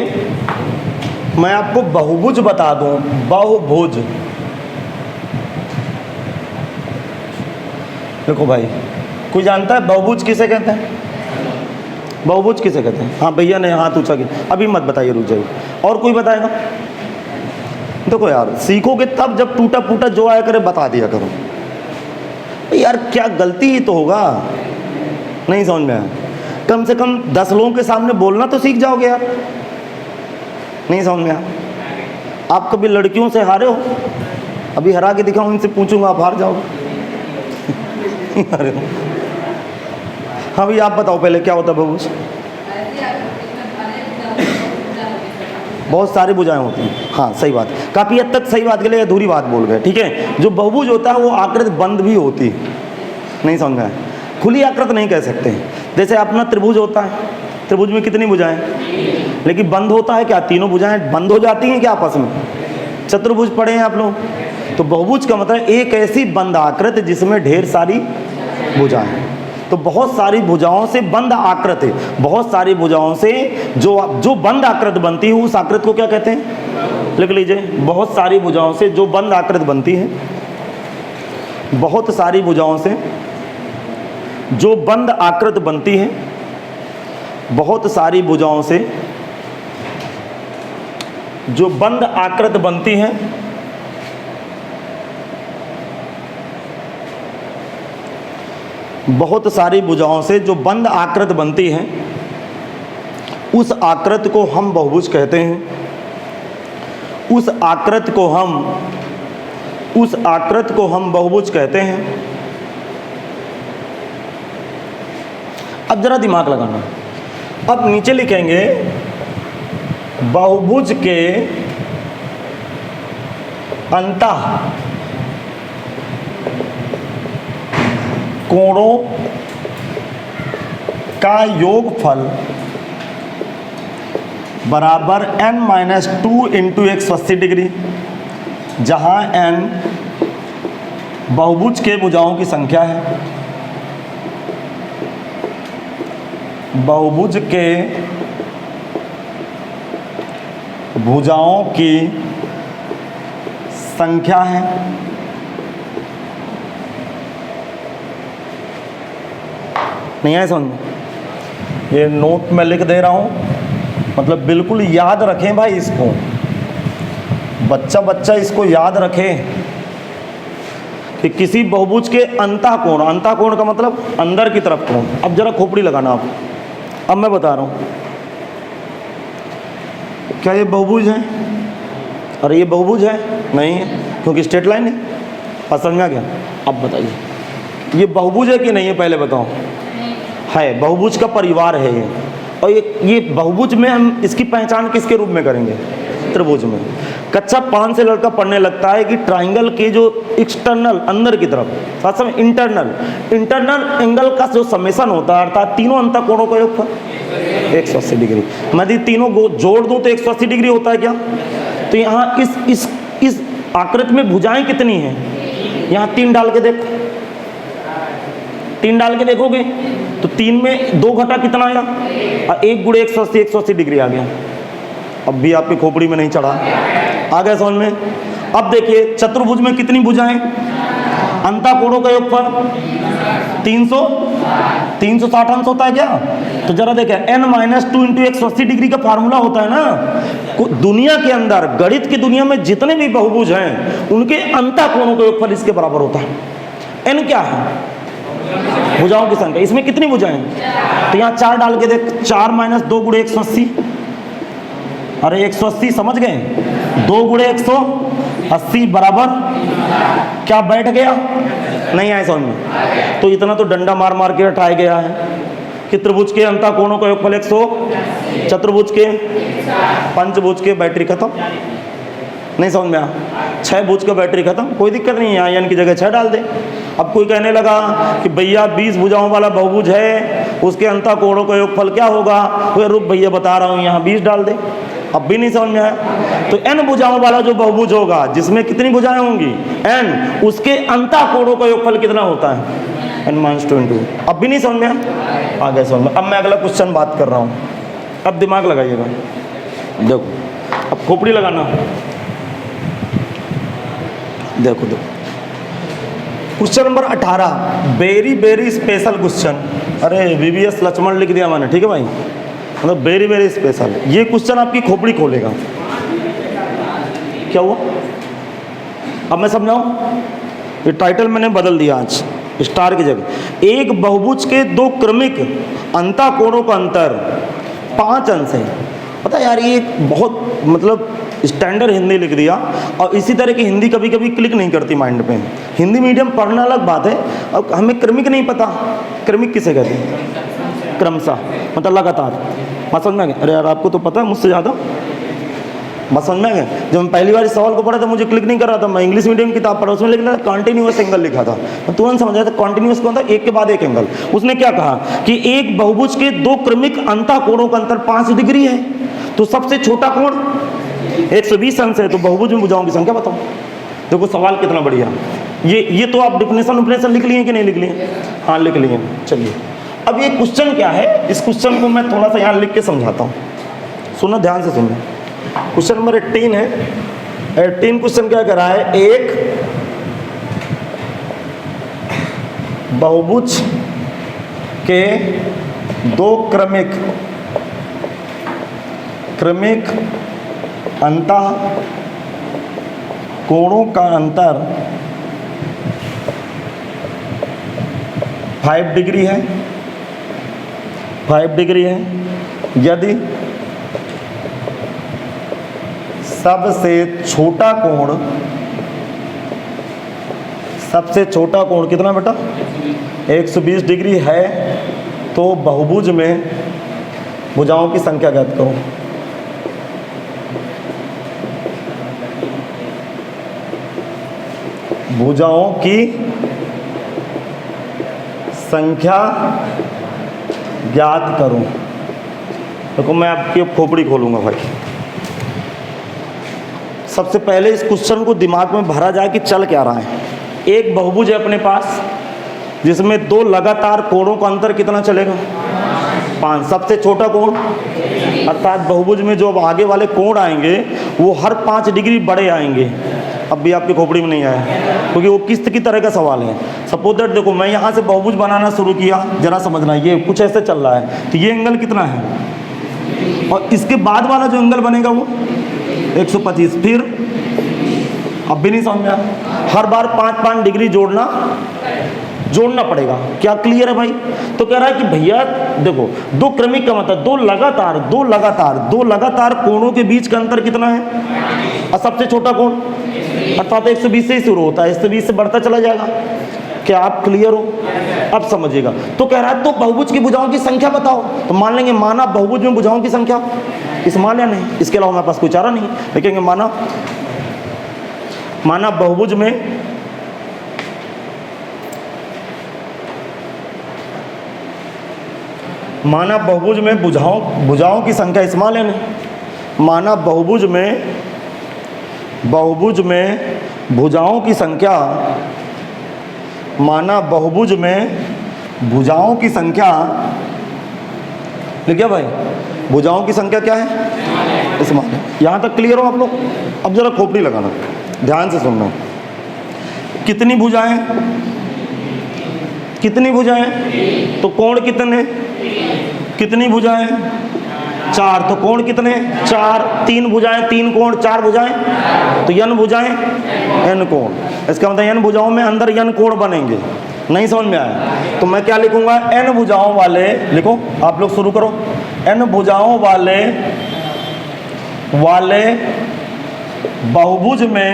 मैं आपको बहुभुज बता दूं, बहुभुज। देखो भाई, कोई जानता है बहुभुज किसे कहते हैं, बहुभुज किसे कहते हैं? हाँ भैया ने हाथ ऊंचा किया, अभी मत बताइए, रुक जाइए, और कोई बताएगा? देखो यार, सीखोगे तब जब टूटा फूटा जो आया करे बता दिया करो यार, क्या गलती ही तो होगा, नहीं समझ में आया, कम से कम 10 लोगों के सामने बोलना तो सीख जाओगे यार, नहीं समझ में आया। आप कभी लड़कियों से हारे हो? अभी हरा के दिखाऊं, इनसे पूछूंगा आप हार जाओगे। हाँ भैया आप बताओ पहले क्या होता है बहुभुज? बहुत सारी भुजाएं होती हैं, हाँ सही बात, काफ़ी हद तक सही बात के लिए अधूरी बात बोल गए, ठीक है। जो बहुभुज होता है वो आकृति बंद भी होती है, नहीं समझा है, खुली आकृति नहीं कह सकते। जैसे अपना त्रिभुज होता है, त्रिभुज में कितनी भुजाएं, लेकिन बंद होता है क्या, तीनों भुजाएं बंद हो जाती हैं क्या आपस में? चतुर्भुज पढ़े हैं आप लोग, तो बहुभुज का मतलब एक ऐसी बंद आकृति जिसमें ढेर सारी भुजाएं। तो बहुत सारी भुजाओं से बंद आकृति, बहुत सारी भुजाओं से जो बंद आकृति बनती है उस आकृति को क्या कहते हैं, लिख लीजिए, बहुत सारी भुजाओं से जो बंद आकृति बनती है, बहुत सारी भुजाओं से जो बंद आकृति बनती है, बहुत सारी भुजाओं से जो बंद आकृति बनती है, बहुत सारी भुजाओं से जो बंद आकृति बनती है, उस आकृति को हम बहुभुज कहते हैं। उस आकृति को हम बहुभुज कहते हैं। अब जरा दिमाग लगाना, अब नीचे लिखेंगे बहुभुज के अंतः कोणों का योगफल बराबर n-2 इंटू 180 डिग्री, जहाँ n बहुभुज के भुजाओं की संख्या है, बहुभुज के भुजाओं की संख्या है। नहीं है समझ में? ये नोट में लिख दे रहा हूँ मतलब बिल्कुल याद रखें भाई इसको, बच्चा इसको याद रखे कि किसी बहुभुज के अंतःकोण, अंतःकोण का मतलब अंदर की तरफ कोण। अब जरा खोपड़ी लगाना आप, अब मैं बता रहा हूँ, क्या ये बहुभुज है? अरे ये बहुभुज है? नहीं है, क्योंकि स्ट्रेट लाइन है। समझ में आ गया? अब बताइए ये बहुभुज है कि नहीं है, पहले बताओ। है, बहुभुज का परिवार है ये। और ये बहुभुज में हम इसकी पहचान किसके रूप में करेंगे? त्रिभुज में। कक्षा 5 से लड़का पढ़ने लगता है कि ट्राइंगल के जो एक्सटर्नल अंदर की तरफ, साथ में इंटरनल एंगल का जो समेशन होता है, अर्थात तीनों अंतःकोणों का योगफल 180 डिग्री। मैं यदि तीनों को जोड़ दूं तो 180 डिग्री होता है क्या? तो यहाँ इस आकृति में भुजाएं कितनी हैं? यहाँ 3 डाल के देखो, 3 डाल के देखोगे तो 3 में 2 घटा कितना आया? 1 गुणे 180 डिग्री आ गया। अब भी आपकी खोपड़ी में नहीं चढ़ा, आ गया समझ में? अब देखिए चतुर्भुज में कितनी भुजाएं? अंतःकोणों का योगफल 360 अंश होता है क्या? तो जरा देखिए n-2 × 180 डिग्री का फार्मूला होता है ना। दुनिया के अंदर, गणित की दुनिया में जितने भी बहुभुज हैं उनके अंतःकोणों का योगफल इसके बराबर होता है। n क्या है? भुजाओं की संख्या। इसमें कितनी भुजाएं? तो यहाँ 4 डाल के देख, 4 - 2 × 180। अरे 180 समझ गए? 2 × 180 बराबर क्या बैठ गया? नहीं आए समझ में? तो इतना तो डंडा मार मार के हटाया गया है कि त्रिभुज के अंतःकोणों का योगफल 100, चतुर्भुज के, पंचभुज के बैटरी खत्म। नहीं समझ में आया? 6 भुज का बैटरी खत्म, कोई दिक्कत नहीं है, यहाँ n की जगह 6 डाल दे। अब कोई कहने लगा कि भैया 20 भुजाओं वाला बहुभुज है, उसके अंतःकोणों का योगफल क्या होगा? तो रुक भैया बता रहा हूँ, यहाँ 20 डाल दे। अब भी नहीं समझ में आया? तो n भुजाओं वाला जो बहुभुज होगा, जिसमें कितनी भुजाएं होंगी? n, उसके अंतःकोणों का योगफल कितना होता है? n-2 × अब भी नहीं समझ में आया? आ गया समझ में? अब मैं अगला क्वेश्चन बात कर रहा हूँ, अब दिमाग लगाइएगा। देखो अब खोपड़ी लगाना, देखो question number 18, very special question. अरे VVS लक्ष्मण लिख दिया मैंने, ठीक है भाई, मतलब वेरी स्पेशल। ये क्वेश्चन आपकी खोपड़ी खोलेगा। क्या हुआ? अब मैं समझाऊं? ये टाइटल मैंने बदल दिया आज, स्टार की जगह। एक बहुभुज के 2 क्रमिक अंतःकोणों का अंतर 5 अंश है। पता यार, ये बहुत मतलब स्टैंडर्ड हिंदी लिख दिया, और इसी तरह की हिंदी कभी कभी क्लिक नहीं करती माइंड पे। हिंदी मीडियम पढ़ना अलग बात है, अब हमें क्रमिक नहीं पता। क्रमिक किसे कहते हैं? क्रमशः, मतलब लगातार। बात समझ में आ गया? अरे यार आपको तो पता है मुझसे ज़्यादा। बात समझ में आ गया? जब मैं पहली बार इस सवाल को पढ़ा था मुझे क्लिक नहीं कर रहा था। मैं इंग्लिश मीडियम किताब पढ़ा, उसमें लिखा था कॉन्टिन्यूअस एंगल लिखा था। मैं तुरंत समझा था कॉन्टिन्यूअस कौन था? एक के बाद एक एंगल। उसने क्या कहा कि एक बहुभुज के 2 क्रमिक अंतःकोणों का अंतर 5 डिग्री है, तो सबसे छोटा कोण 120 अंश है। तो बहुभुज में भुजाओं की संख्या बताओ। देखो सवाल कितना बढ़िया। ये तो आप डिफिनेशन लिख लिए कि नहीं लिख लिए? हाँ लिख लिए। चलिए अब ये क्वेश्चन क्या है, इस क्वेश्चन को मैं थोड़ा सा यहाँ लिख के समझाता हूँ, सुनो ध्यान से सुनो। क्वेश्चन नंबर 18 है। 18 क्वेश्चन क्या कर रहा है? एक बहुभुज के 2 क्रमिक अंतःकोणों का अंतर 5 डिग्री है। 5 डिग्री है यदि सबसे छोटा कोण कितना बेटा? 120 डिग्री है, तो बहुभुज में भुजाओं की संख्या ज्ञात करो। भुजाओं की संख्या ज्ञात करूं। देखो मैं आपकी खोपड़ी खोलूंगा भाई। सबसे पहले इस क्वेश्चन को दिमाग में भरा जाए कि चल क्या रहा है। एक बहुभुज है अपने पास जिसमें 2 लगातार कोणों का अंतर कितना चलेगा? 5। सबसे छोटा कोण, अर्थात बहुभुज में जो आगे वाले कोण आएंगे वो हर 5 डिग्री बड़े आएंगे। अब भी आपकी खोपड़ी में नहीं आया, क्योंकि वो किस की तरह का सवाल है। सपोज दैट देखो मैं यहाँ से बहुभुज बनाना शुरू किया, जरा समझना, ये कुछ ऐसे चल रहा है, तो ये एंगल कितना है? और इसके बाद वाला जो एंगल बनेगा वो 125। फिर अब भी नहीं समझ में आया, हर बार 5-5 डिग्री जोड़ना पड़ेगा। क्या क्लियर है भाई? तो कह रहा है कि भैया देखो, दो क्रमिक का मतलब दो लगातार कोणों के बीच का अंतर कितना है, और सबसे छोटा कोण अर्थात 120 से ही शुरू होता है, 120 से बढ़ता चला जाएगा। क्या आप क्लियर हो? अब समझिएगा। तो कह रहा है तो बहुभुज की भुजाओं की संख्या बताओ। तो मान लेंगे माना बहुभुज में भुजाओं की संख्या, इस मान या नहीं, इसके अलावा हमारे पास कोई चारा नहीं। देखेंगे माना बहुभुज में भुजाओं की संख्या, इस मान लेने माना बहुभुज में भुजाओं की संख्या, माना बहुभुज में भुजाओं की संख्या लिख भाई, भुजाओं की संख्या क्या है, इस मान है। यहां तक क्लियर हो आप लोग? अब जरा खोपड़ी लगाना, ध्यान से सुनना। कितनी भुजाएं? तो कोण कितनी भुजाएं? 4। तो कोण कितने? 4। 3 भुजाएं, 3 कोण, 4 भुजाएं, तो n भुजाएं, n कोण। इसका मतलब n भुजाओं में अंदर n कोण बनेंगे। नहीं समझ में आया? तो मैं क्या लिखूंगा, n भुजाओं वाले, लिखो आप लोग शुरू करो, n भुजाओं वाले बहुभुज में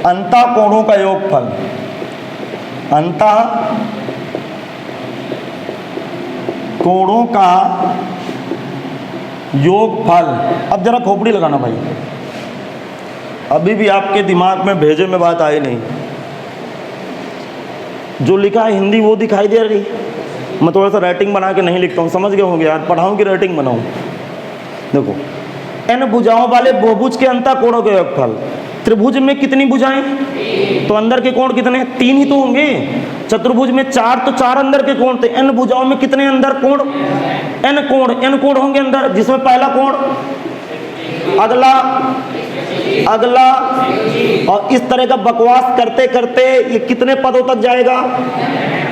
अंतः कोणों का योगफल, अंतः कोणों का योगफल। अब जरा खोपड़ी लगाना भाई, अभी भी आपके दिमाग में भेजे में बात आई नहीं। जो लिखा है हिंदी वो दिखाई दे रही, मैं थोड़ा सा राइटिंग बना के नहीं लिखता हूँ, समझ गए होंगे यार, पढ़ाऊँ की राइटिंग बनाऊँ। देखो, n भुजाओं वाले बहुभुज के अंतः कोणों का योगफल। त्रिभुज में कितनी भुजाएं? तो अंदर के कोण कितने? 3 ही तो होंगे। चतुर्भुज में 4, तो 4 अंदर के कोण थे। n भुजाओं में कितने अंदर कोण? n कोण होंगे अंदर, जिसमें पहला कोण, अगला, और इस तरह का बकवास करते करते ये कितने पदों तक जाएगा?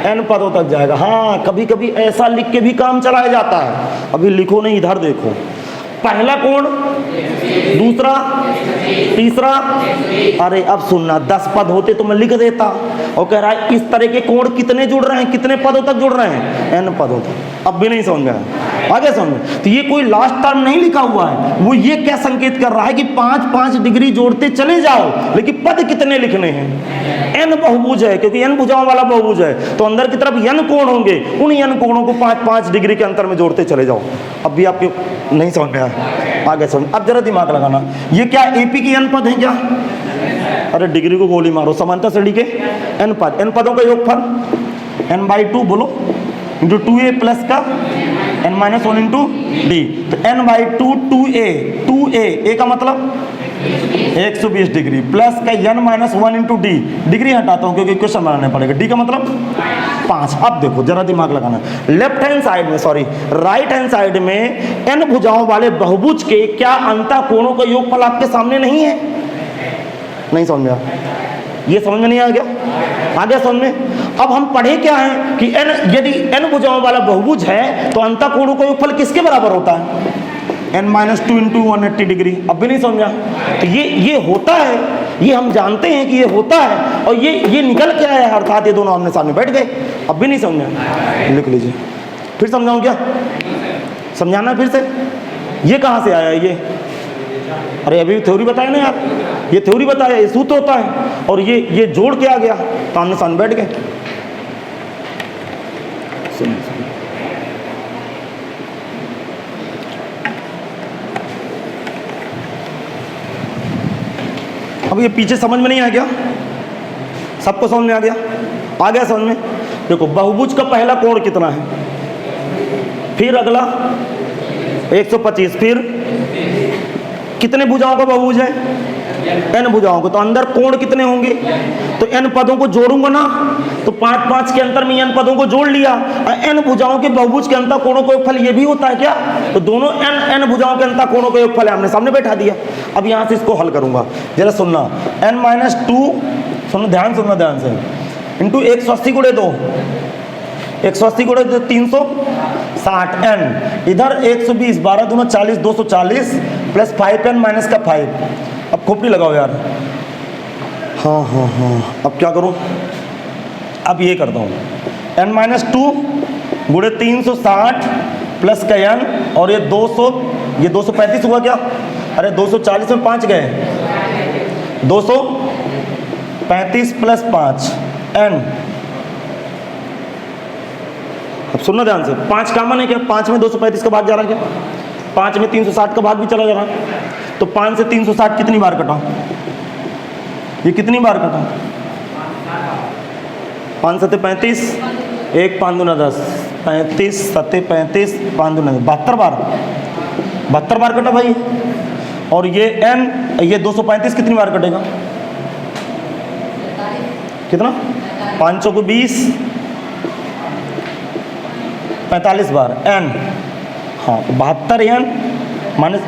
n पदों तक जाएगा। हाँ, कभी कभी ऐसा लिख के भी काम चलाया जाता है। अभी लिखो नहीं, इधर देखो, पहला कोण, दूसरा, तीसरा। अरे अब सुनना, 10 पद होते तो मैं लिख देता। और कह रहा है इस तरह के कोण कितने जुड़ रहे हैं, कितने पदों तक जुड़ रहे हैं? n पदों तक। अब भी नहीं समझ में आया? आगे समझ। तो ये कोई लास्ट टर्म नहीं लिखा हुआ है, वो ये क्या संकेत कर रहा है कि 5-5 डिग्री जोड़ते चले जाओ, लेकिन पद कितने लिखने हैं? n बहुभुज है, क्योंकि n भुजाओं वाला बहुभुज है, तो अंदर की तरफ n कोण होंगे, उन n कोणों को 5-5 डिग्री के अंतर में जोड़ते चले जाओ। अब भी आपके नहीं समझ में आया? आगे समझ। अब जरा दिमाग लगाना, ये क्या एपी की n पद है क्या? अरे डिग्री को गोली मारो, समांतर श्रेणी के n पद, n पदों का योगफल n/2 बोलो, इंटू 2a प्लस का n-1 इंटू डी। तो n/2 2a का मतलब 120 डिग्री, प्लस का n-1 इंटू डी, डिग्री हटाता हूं क्योंकि क्वेश्चन बनाने पड़ेगा, डी का मतलब 5। अब देखो जरा दिमाग लगाना, लेफ्ट हैंड साइड में, सॉरी राइट हैंड साइड में n भुजाओं वाले बहुभुज के क्या अंतः कोणों का योगफल आपके सामने नहीं है? नहीं समझ में आया? ये समझ में नहीं आ गया? आगे समझ में। अब हम पढ़े क्या है कि n, यदि n भुजाओं वाला बहुभुज है तो अंतः कोणों का योगफल किसके बराबर होता है? n-2 into 180 degree. अब भी नहीं समझा? तो ये होता है, ये हम जानते हैं कि ये होता है, और ये निकल के आया है, अर्थात ये दोनों आमने सामने बैठ गए। अब भी नहीं समझा? लिख लीजिए, फिर समझाऊं क्या? समझाना फिर से। ये कहाँ से आया ये? अरे अभी थ्योरी बताया ना यार, ये थ्योरी बताया, ये सूत्र होता है, और ये जोड़ के आ गया तो आमने सामने बैठ गए। अब ये पीछे समझ में नहीं आ गया? सबको समझ में आ गया? आ गया समझ में? देखो, बहुभुज का पहला कोण कितना है, फिर अगला 125, फिर कितने भुजाओं का बहुभुज है? n भुजाओं को, तो अंदर कोण कितने होंगे? तो n पदों को जोड़ूंगा ना, तो 5-5 के अंतर में n पदों को जोड़ लिया। n भुजाओं के बहुभुज के अंतर कोणों का योगफल ये भी होता है क्या? तो दोनों n भुजाओं के अंतर कोणों का योगफल है, हमने सामने बैठा दिया। अब यहां से इसको हल करूंगा, जरा सुनना। n-2, सुनो ध्यान, सुनना ध्यान से, इंटू 180 गुणे 2, 180 गुणे 360 n, इधर 120, 12 दूना 40, 240 प्लस 5n माइनस का 5। अब खोपड़ी लगाओ यार। हाँ हाँ हाँ, अब क्या करूँ? अब ये करता हूँ, n माइनस 2 गुणे 360 प्लस का n, और ये 200, ये 235 हुआ क्या? अरे 240 में 5 गए, 235 प्लस 5 n। अब सुनना ध्यान से, 5 कॉमन है क्या? 5 में 235 का भाग जा रहा है क्या? 5 में 360 का भाग भी चला जा रहा है। तो 5 से 360 कितनी बार कटा? ये कितनी बार कटा? 5 सत्ते 35, 1 5 दूना 10, 35 सत्ते 35, 5 दूना 72 बार, 72 बार कटा भाई। और ये n, ये 235 कितनी बार कटेगा? कितना? 500 को 20, 45 बार n। हाँ, 72 n माइनस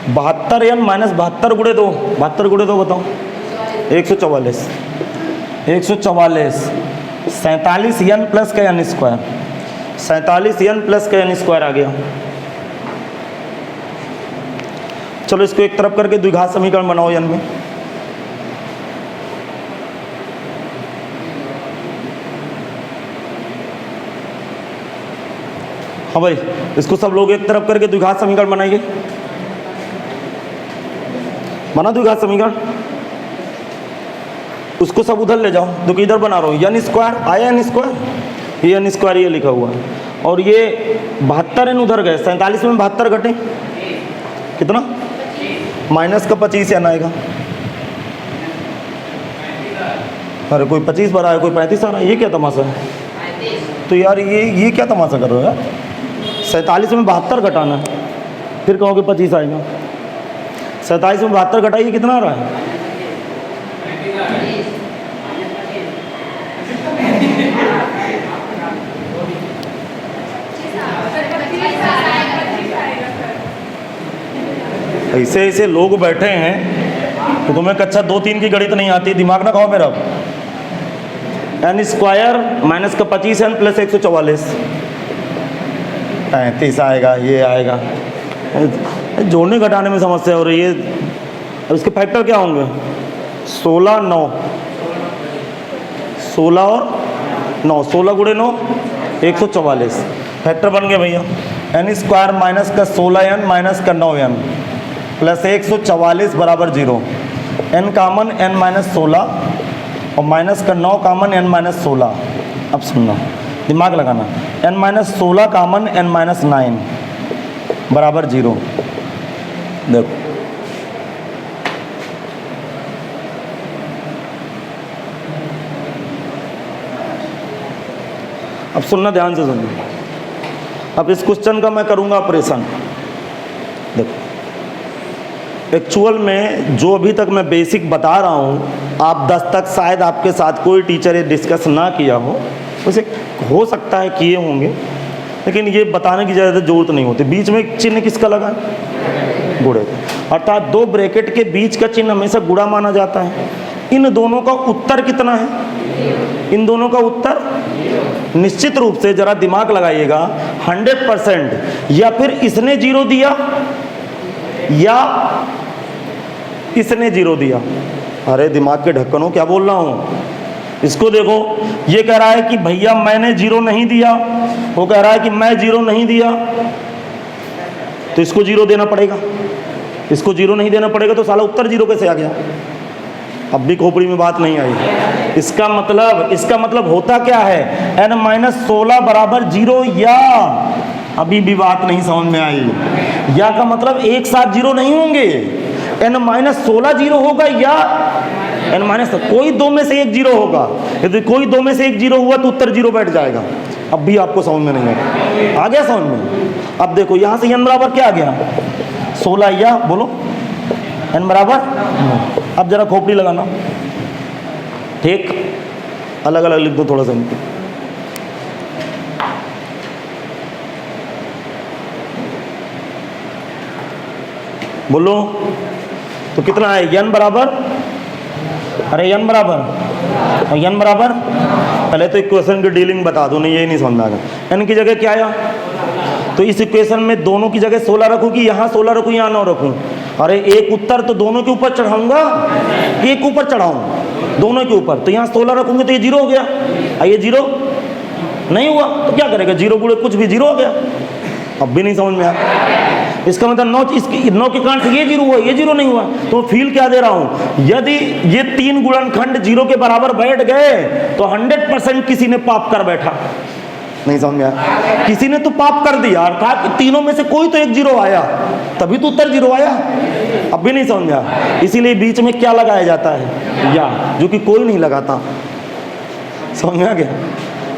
72 n माइनस 72 गुणे 2, 72 गुणे 2 बताओ, 144, 144, 47 n प्लस का n स्क्वायर, 47 n प्लस का n स्क्वायर आ गया। चलो इसको एक तरफ करके द्विघात समीकरण बनाओ n में। हाँ भाई, इसको सब लोग एक तरफ करके द्विघात समीकरण बनाइए। बना द्विघात समीकरण, उसको सब उधर ले जाओ, जो कि इधर बना रहा हूँ। n स्क्वायर आया, n स्क्वायर, ये n स्क्वायर ये लिखा हुआ है, और ये 72 n उधर गए, 47 में 72 घटे कितना? माइनस का 25 n आएगा। अरे कोई 25 भरा है, कोई 35 आ रहा है, ये क्या तमाशा है? तो यार ये क्या तमाशा कर रहे हो यार? 47 में 72 घटाना है, फिर कहोगे 25 आएगा। 47 में 72 घटाइए, कितना आ रहा है? ऐसे ऐसे लोग बैठे हैं तो तुम्हें कक्षा 2-3 की गणित नहीं आती, दिमाग ना खाओ मेरा। n स्क्वायर माइनस का 25 n प्लस 144, 35 आएगा, ये आएगा। जोड़ने घटाने में समस्या हो रही है। अब इसके फैक्टर क्या होंगे? 16 9, 16 और 9, 16 गुणे 9 144, फैक्टर बन गए भैया। n स्क्वायर माइनस का 16n माइनस का 9n प्लस 144 बराबर 0। n कामन n माइनस 16 और माइनस का 9 कामन n माइनस 16। अब सुनना, दिमाग लगाना, n माइनस 16 कामन n माइनस 9 बराबर 0। देखो अब सुनना ध्यान से सुनना। अब इस क्वेश्चन का मैं करूंगा ऑपरेशन। देखो एक्चुअल में जो अभी तक मैं बेसिक बता रहा हूँ, आप 10 तक शायद आपके साथ कोई टीचर ये डिस्कस ना किया हो, वैसे हो सकता है किए होंगे, लेकिन ये बताने की ज़्यादा ज़रूरत नहीं होती। बीच में चिन्ह किसका लगा है? गुणे, अर्थात दो ब्रैकेट के बीच का चिन्ह हमेशा गुणा माना जाता है। इन दोनों का उत्तर कितना है? इन दोनों का उत्तर निश्चित रूप से, जरा दिमाग लगाइएगा, 100%। या फिर इसने 0 दिया या इसने 0 दिया। अरे दिमाग के ढक्कनों, क्या बोल रहा हूँ? इसको देखो, ये कह रहा है कि भैया मैंने 0 नहीं दिया, वो कह रहा है कि मैं 0 नहीं दिया, तो इसको 0 देना पड़ेगा। इसको 0 नहीं देना पड़ेगा तो साला उत्तर 0 कैसे आ गया? अब भी खोपड़ी में बात नहीं आई। इसका मतलब होता क्या है? n माइनस 16 बराबर 0, या अभी भी बात नहीं समझ में आई। या का मतलब एक साथ 0 नहीं होंगे, n माइनस 16 0 होगा, या n माइनस कोई दो में से एक 0 होगा। यदि कोई दो में से एक 0 हुआ तो उत्तर 0 बैठ जाएगा। अब भी आपको समझ में नहीं आया? आ गया समझ में? अब देखो यहाँ से n बराबर क्या आ गया? 16, या बोलो n बराबर। अब जरा खोपड़ी लगाना, ठीक, अलग अलग लिख दो थोड़ा सा। बोलो तो कितना है? n बराबर, अरे n बराबर और n बराबर, पहले तो इक्वेशन की डीलिंग बता दो, नहीं ये नहीं समझ में आएगा। n की जगह क्या आया, तो इस इक्वेशन में दोनों की जगह 16 रखूँ कि यहाँ 16 रखूँ यहाँ 9 रखूँ? अरे एक उत्तर तो दोनों के ऊपर चढ़ाऊंगा, एक ऊपर चढ़ाऊँ दोनों के ऊपर, तो यहाँ 16 रखूँगे तो ये 0 हो गया, और ये 0 नहीं हुआ तो क्या करेगा, 0 गुणे कुछ भी 0 हो गया। अब भी नहीं समझ में आया, इसका मतलब 9 के कारण से ये 0 हुआ, ये 0 नहीं हुआ, तो फील क्या दे रहा हूँ, यदि ये 3 गुणनखंड 0 के बराबर बैठ गए तो 100% किसी ने पाप कर बैठा। नहीं समझ में आया, किसी ने तो पाप कर दिया, अर्थात तीनों में से कोई तो एक 0 आया, तभी तो उत्तर 0 आया। अब भी नहीं समझ में आया, इसीलिए बीच में क्या लगाया जाता है, या, जो कि कोई नहीं लगाता। समझ में आ गया?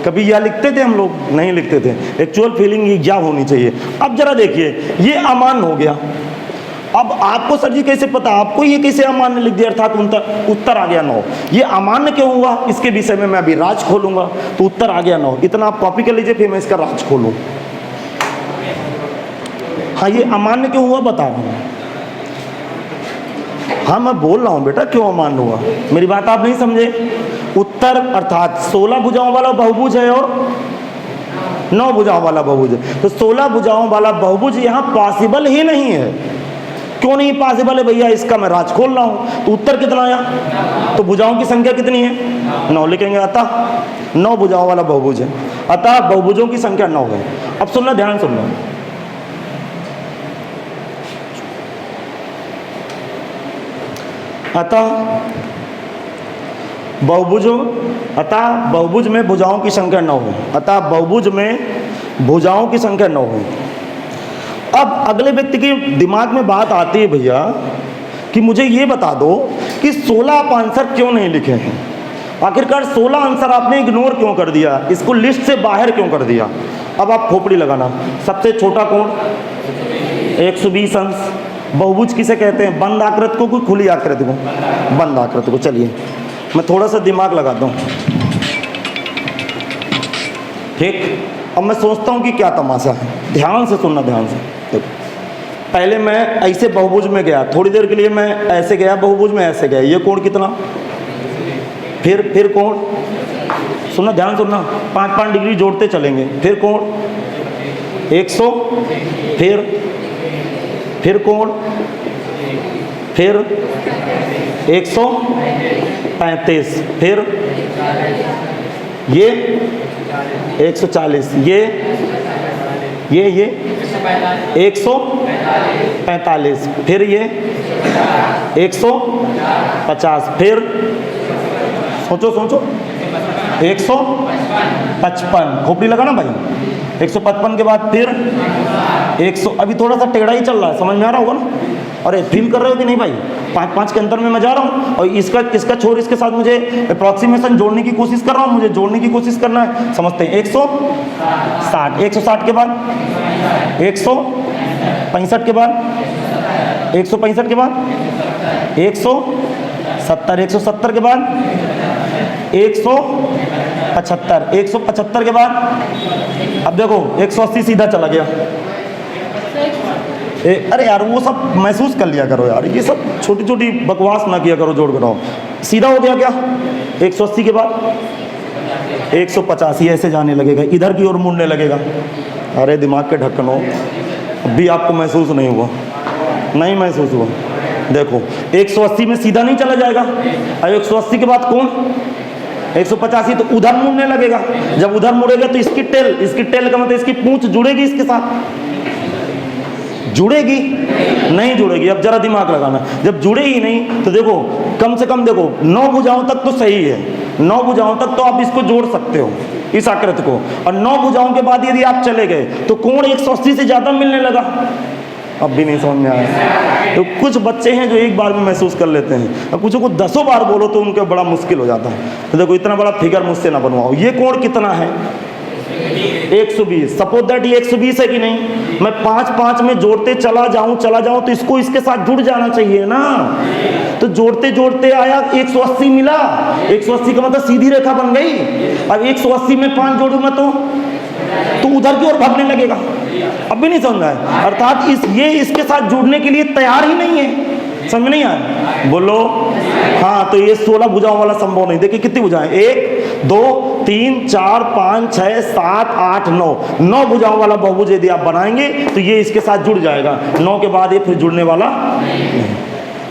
कभी या लिखते थे हम लोग, नहीं लिखते थे, एक्चुअल फीलिंग ये या होनी चाहिए। अब जरा देखिए, ये अमान्य हो गया, अब आपको सर जी कैसे पता, आपको ये कैसे अमान्य लिख दिया, अर्थात उत्तर आ गया 9। ये अमान्य क्यों हुआ, इसके विषय में मैं अभी राज खोलूंगा, तो उत्तर आ गया 9। इतना आप कॉपी कर लीजिए, फिर मैं इसका राज खोलूं। हाँ, ये अमान्य क्यों हुआ बता रहा हूँ। हाँ, मैं बोल रहा हूँ बेटा क्यों अमान्य हुआ, मेरी बात आप नहीं समझे। उत्तर अर्थात 16 भुजाओं वाला बहुभुज है और 9 भुजाओं वाला बहुभुज है, तो 16 भुजाओं वाला बहुभुज यहाँ पॉसिबल ही नहीं है। क्यों नहीं पॉसिबल है भैया, इसका मैं राज खोल रहा हूँ। तो उत्तर कितना आया, तो भुजाओं की संख्या कितनी है, 9 लिखेंगे, अतः 9 भुजाओं वाला बहुभुज है, अतः बहुभुजों की संख्या 9 है। अब सुनना, ध्यान सुनना, अतः बहुभुज में भुजाओं की संख्या 9 है, अतः बहुभुज में भुजाओं की संख्या 9 है। अब अगले व्यक्ति के दिमाग में बात आती है भैया कि मुझे ये बता दो कि 16 आप आंसर क्यों नहीं लिखे हैं, आखिरकार 16 आंसर आपने इग्नोर क्यों कर दिया, इसको लिस्ट से बाहर क्यों कर दिया। अब आप खोपड़ी लगाना, सबसे छोटा कोण 120 अंश, बहुभुज किसे कहते हैं, बंद आकृति को कि खुली आकृति को, बंद आकृति को। चलिए मैं थोड़ा सा दिमाग लगाता हूँ, ठीक। अब मैं सोचता हूँ कि क्या तमाशा है, ध्यान से सुनना, ध्यान से देखो। पहले मैं ऐसे बहुभुज में गया, थोड़ी देर के लिए मैं ऐसे गया बहुभुज में, ऐसे गया, ये कोण कितना, फिर कोण, सुनना ध्यान सुनना, 5-5 डिग्री जोड़ते चलेंगे, फिर कोण 100, फिर कोण, फिर 135, फिर ये 140, ये 145, फिर ये 150, फिर सोचो 155, खोपड़ी लगा ना भाई, 155 के बाद फिर 100, अभी थोड़ा सा टेढ़ा ही चल रहा है, समझ में आ रहा होगा ना। अरे फील कर रहे हो कि नहीं भाई, 5-5 के अंतर में मैं जा रहा हूँ, और इसका छोर इसके साथ मुझे अप्रॉक्सीमेशन जोड़ने की कोशिश कर रहा हूँ, मुझे जोड़ने की कोशिश करना है, समझते हैं। 160 के बाद 165 के बाद 165 के बाद 170 के बाद 175 के बाद, अब देखो 180 सीधा चला गया। अरे यार वो सब महसूस कर लिया करो यार, ये सब छोटी छोटी बकवास ना किया करो, जोड़ कराओ। सीधा हो गया क्या, 180 के बाद 185 ऐसे जाने लगेगा, इधर की ओर मुड़ने लगेगा। अरे दिमाग के ढक्कन हो, अभी आपको महसूस नहीं हुआ, नहीं महसूस हुआ। देखो 180 में सीधा नहीं चला जाएगा, और 180 के बाद कौन 185, तो उधर मुड़ने लगेगा। जब उधर मुड़ेगा तो इसकी टेल का मतलब इसकी पूंछ जुड़ेगी इसके साथ, जुड़ेगी नहीं जुड़ेगी। अब जरा दिमाग लगाना, जब जुड़े ही नहीं तो देखो कम से कम देखो 9 भुजाओं तक तो सही है, 9 भुजाओं तक तो आप इसको जोड़ सकते हो इस आकृति को, और 9 भुजाओं के बाद यदि आप चले गए तो कोण 180 से ज़्यादा मिलने लगा। अब भी नहीं समझ में आया। तो कुछ बच्चे हैं जो एक बार में महसूस कर लेते हैं, अब कुछ को 10 बार बोलो तो उनके बड़ा मुश्किल हो जाता है। तो देखो इतना बड़ा फिगर मुझसे ना बनवाओ। ये कोण कितना है 120, सपोज दैट ये 120 है कि नहीं, मैं 5-5 में जोड़ते चला जाऊं तो इसको इसके साथ जुड़ जाना चाहिए ना। तो जोड़ते जोड़ते आया 180 मिला, 180 का मतलब सीधी रेखा बन गई। अब 180 में 5 जोड़ूंगा तो उधर की ओर भागने लगेगा। अब भी नहीं समझ आया, अर्थात ये इसके साथ जुड़ने के लिए तैयार ही नहीं है। समझ नहीं आया, बोलो हाँ, तो ये 16 भुजाओं वाला संभव नहीं। देखिए कितनी भुजाएं, 1 2 3 4 5 6 7 8 9 भुजाओं वाला बहुभुज यदि आप बनाएंगे तो ये इसके साथ जुड़ जाएगा। 9 के बाद ये फिर जुड़ने वाला नहीं।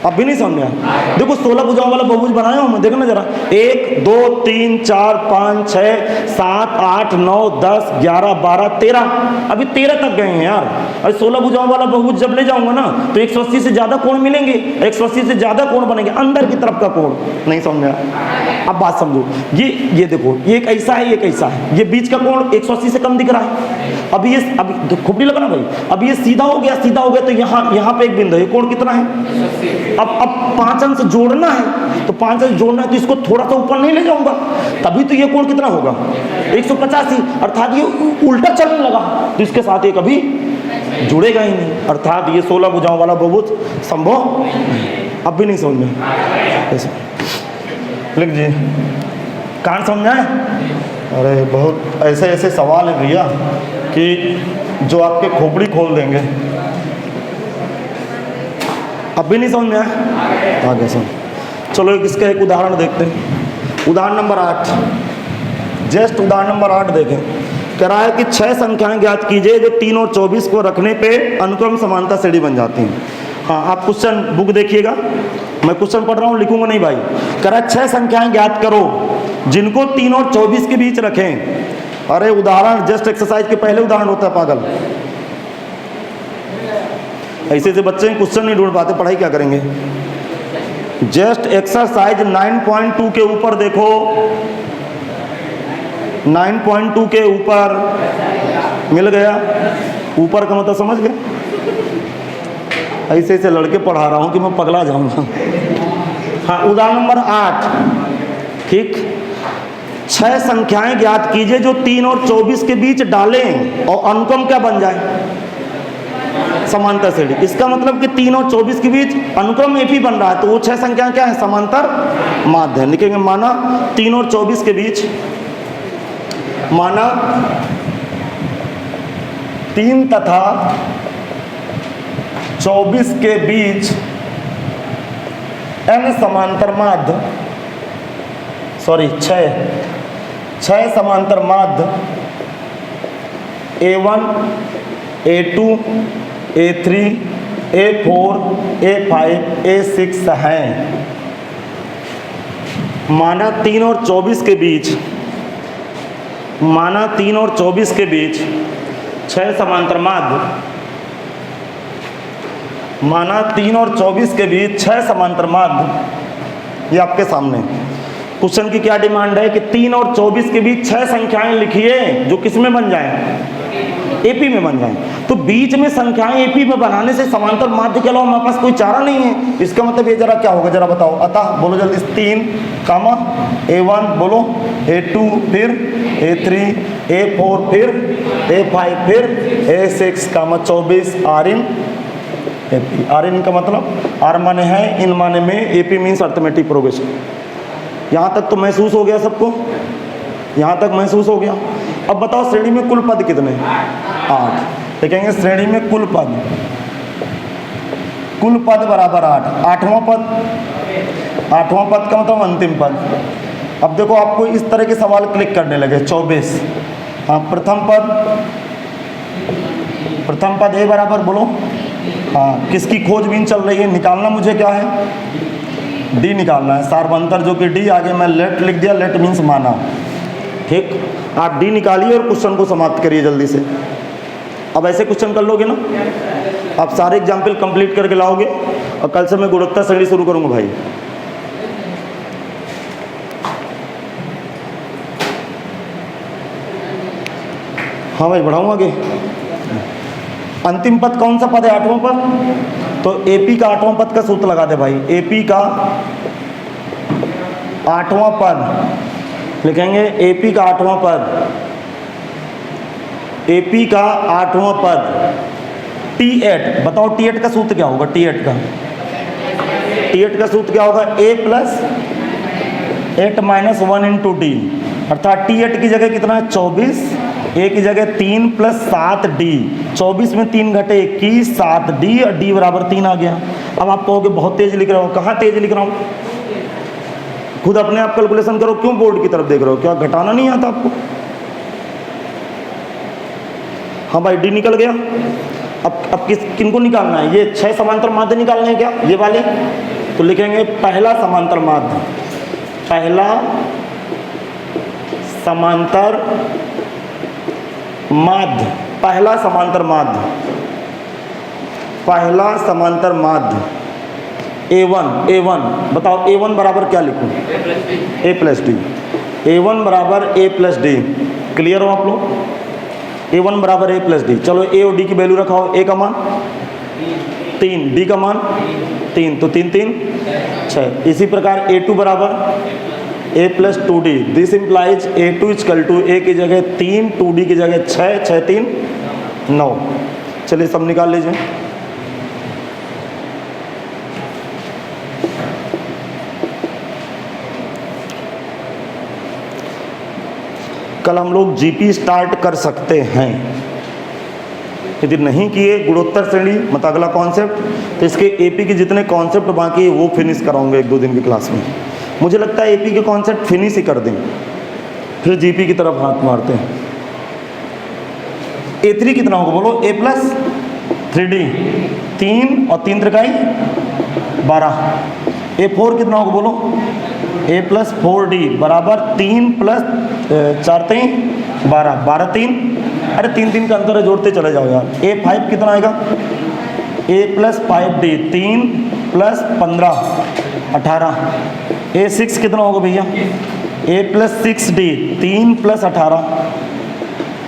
अब भी नहीं समझ में आया। देखो 16 भुजाओं वाला बहुभुज बनाया हूं मैं, देखो ना जरा, 1 2 3 4 5 6 7 8 9 10 11 12 13, अभी 13 तक गए हैं यार। और 16 भुजाओं वाला बहुभुज जब ले जाऊंगा ना तो 180 से ज्यादा कोण मिलेंगे, 180 से ज्यादा कोण बनेंगे, अंदर की तरफ का कोण। नहीं समझ में आया? अब बात समझो, ये देखो, ये एक ऐसा है, ये एक ऐसा है, ये बीच का कोण 180 से कम दिख रहा है। अभी ये, अभी खोपड़ी लगा ना भाई, अब ये सीधा हो गया, सीधा हो गया तो यहाँ पे एक बिंदु है, कोण कितना है? अब 5 अंश जोड़ना है, तो 5 अंश जोड़ना है तो इसको थोड़ा सा ऊपर नहीं ले जाऊंगा, तभी तो ये कोण कितना होगा? 185, अर्थात ये उल्टा चलने लगा तो इसके साथ ये कभी जुड़ेगा ही नहीं, अर्थात ये 16 भुजाओं वाला बहुभुज संभव। अब भी नहीं समझ में? लिख जी, कहाँ समझ आए? अरे बहुत ऐसे ऐसे सवाल है भैया कि जो आपके खोपड़ी खोल देंगे। अब भी नहीं समझ में आया? आगे सुन, चलो इसका एक उदाहरण देखते हैं। उदाहरण नंबर 8, जस्ट उदाहरण नंबर 8 देखें। कह रहा है कि 6 संख्याएं ज्ञात कीजिए जो 3 और 24 को रखने पे अनुक्रम समानता श्रेणी बन जाती हैं। हाँ, आप क्वेश्चन बुक देखिएगा, मैं क्वेश्चन पढ़ रहा हूँ, लिखूंगा नहीं भाई। कह रहा है 6 संख्याएं ज्ञात करो जिनको 3 और 24 के बीच रखें। अरे उदाहरण जस्ट एक्सरसाइज के पहले उदाहरण होता है पागल। ऐसे से बच्चे क्वेश्चन नहीं ढूंढ पाते, पढ़ाई क्या करेंगे? जस्ट एक्सरसाइज 9.2 के ऊपर देखो, 9.2 के ऊपर मिल गया। ऊपर का मतलब समझ गए? ऐसे ऐसे लड़के पढ़ा रहा हूं कि मैं पगला जाऊंगा। हाँ, उदाहरण नंबर 8, ठीक। 6 संख्याएं ज्ञात कीजिए जो 3 और 24 के बीच डालें और अनुक्रम क्या बन जाए? समांतर श्रेणी। इसका मतलब कि 3 और 24 के बीच अनुक्रम एपी बन रहा है, तो वो 6 संख्याएं क्या है? समांतर माध्य है। लिखेंगे माना 3 और 24 के बीच, माना 3 तथा 24 के बीच n समांतर माध्य, सॉरी 6 समांतर माध्य A1 A2 A3 A4 A5 A6 हैं। माना 3 और 24 के बीच, माना 3 और 24 के बीच 6 समांतर माध्य, माना 3 और 24 के बीच 6 समांतर माध्य। ये आपके सामने क्वेश्चन की क्या डिमांड है कि 3 और 24 के बीच 6 संख्याएं लिखिए जो किस में बन जाएं? एपी में बन जाएं। तो बीच में संख्याएं एपी में बनाने से समांतर माध्य के अलावा हमारे पास कोई चारा नहीं है। इसका मतलब ये जरा क्या होगा, जरा बताओ। अतः बोलो जल्दी, 3 कामा A1 बोलो, A2 फिर A3 A4 फिर A5 फिर A6 कामा 24 आर इन का मतलब आर माने है, इन माने में, एपी मीन्स अर्थमेटिक प्रोग्रेशन। यहाँ तक तो महसूस हो गया सबको? यहाँ तक महसूस हो गया। अब बताओ श्रेणी में कुल पद कितने? 8। देखेंगे श्रेणी में कुल पद, कुल पद बराबर 8। 8वां पद, 8वां पद का मतलब अंतिम पद। अब देखो आपको इस तरह के सवाल क्लिक करने लगे। 24, हाँ प्रथम पद ए बराबर बोलो, हाँ किसकी खोजबीन चल रही है? निकालना मुझे क्या है? डी निकालना है, सार्वंतर जो कि डी, आगे मैं लेट लिख दिया, लेट मीन्स माना। ठीक, आप डी निकालिए और क्वेश्चन को समाप्त करिए जल्दी से। अब ऐसे क्वेश्चन कर लोगे ना, आप सारे एग्जाम्पल कंप्लीट करके लाओगे और कल से मैं गुणवत्ता श्रेणी शुरू करूंगा भाई। हाँ भाई बढ़ाऊँ आगे। अंतिम पद कौन सा पद है? 8वां पद। तो एपी का 8वां पद का सूत्र लगा दे भाई। एपी का 8वां पद लिखेंगे, एपी का 8वां पद, एपी का 8वां पद T8। बताओ T8 का सूत्र क्या होगा? T8 का सूत्र क्या होगा? A plus 8 minus 1 into D, अर्थात T8 की जगह कितना है? 24, ए की जगह 3 प्लस 7D। 24 में 3 घटे 21, 7D और D बराबर 3 आ गया। अब आप कहोगे बहुत तेज लिख रहा हूँ। कहाँ तेज लिख रहा हूँ? खुद अपने आप कैलकुलेशन करो, क्यों बोर्ड की तरफ देख रहे हो, क्या घटाना नहीं आता आपको? हाँ भाई, डी निकल गया। अब किनको निकालना है? ये 6 समांतर माध्य निकालने हैं क्या, ये वाले? तो लिखेंगे पहला समांतर माध्य, पहला समांतर माध्य, पहला समांतर माध्य, पहला समांतर माध्य A1 बताओ, A1 बराबर क्या लिखूं? A plus D. A1 बराबर A प्लस डी। क्लियर हो आप लोग? A1 बराबर A प्लस डी। चलो A और D की वैल्यू रखाओ। A का मान 3, D का मान 3, तो 3 3 6। इसी प्रकार A2 बराबर A plus 2D। This implies A2 equal to A की जगह 3, 2D की जगह 6, 6 3 9। चलिए सब निकाल लीजिए। कल हम लोग जीपी स्टार्ट कर सकते हैं, यदि नहीं किए गुणोत्तर श्रेणी मतलब अगला कॉन्सेप्ट, तो इसके एपी के जितने कॉन्सेप्ट बाकी है वो फिनिश कराऊंगा 1-2 दिन की क्लास में। मुझे लगता है एपी के कॉन्सेप्ट फिनिश ही कर दें, फिर जीपी की तरफ हाथ मारते हैं। A3 कितना होगा बोलो? A प्लस 3D, 3 और 3 त्रिकाई 12। A4 कितना होगा बोलो? A प्लस 4D बराबर 3 प्लस 4 3 12, 12 3, अरे 3 3 का अंतर है, जोड़ते चले जाओ यार। A5 कितना आएगा? A plus 5D, 3 plus 15 18। A6 कितना होगा भैया? A plus 6D, 3 plus 18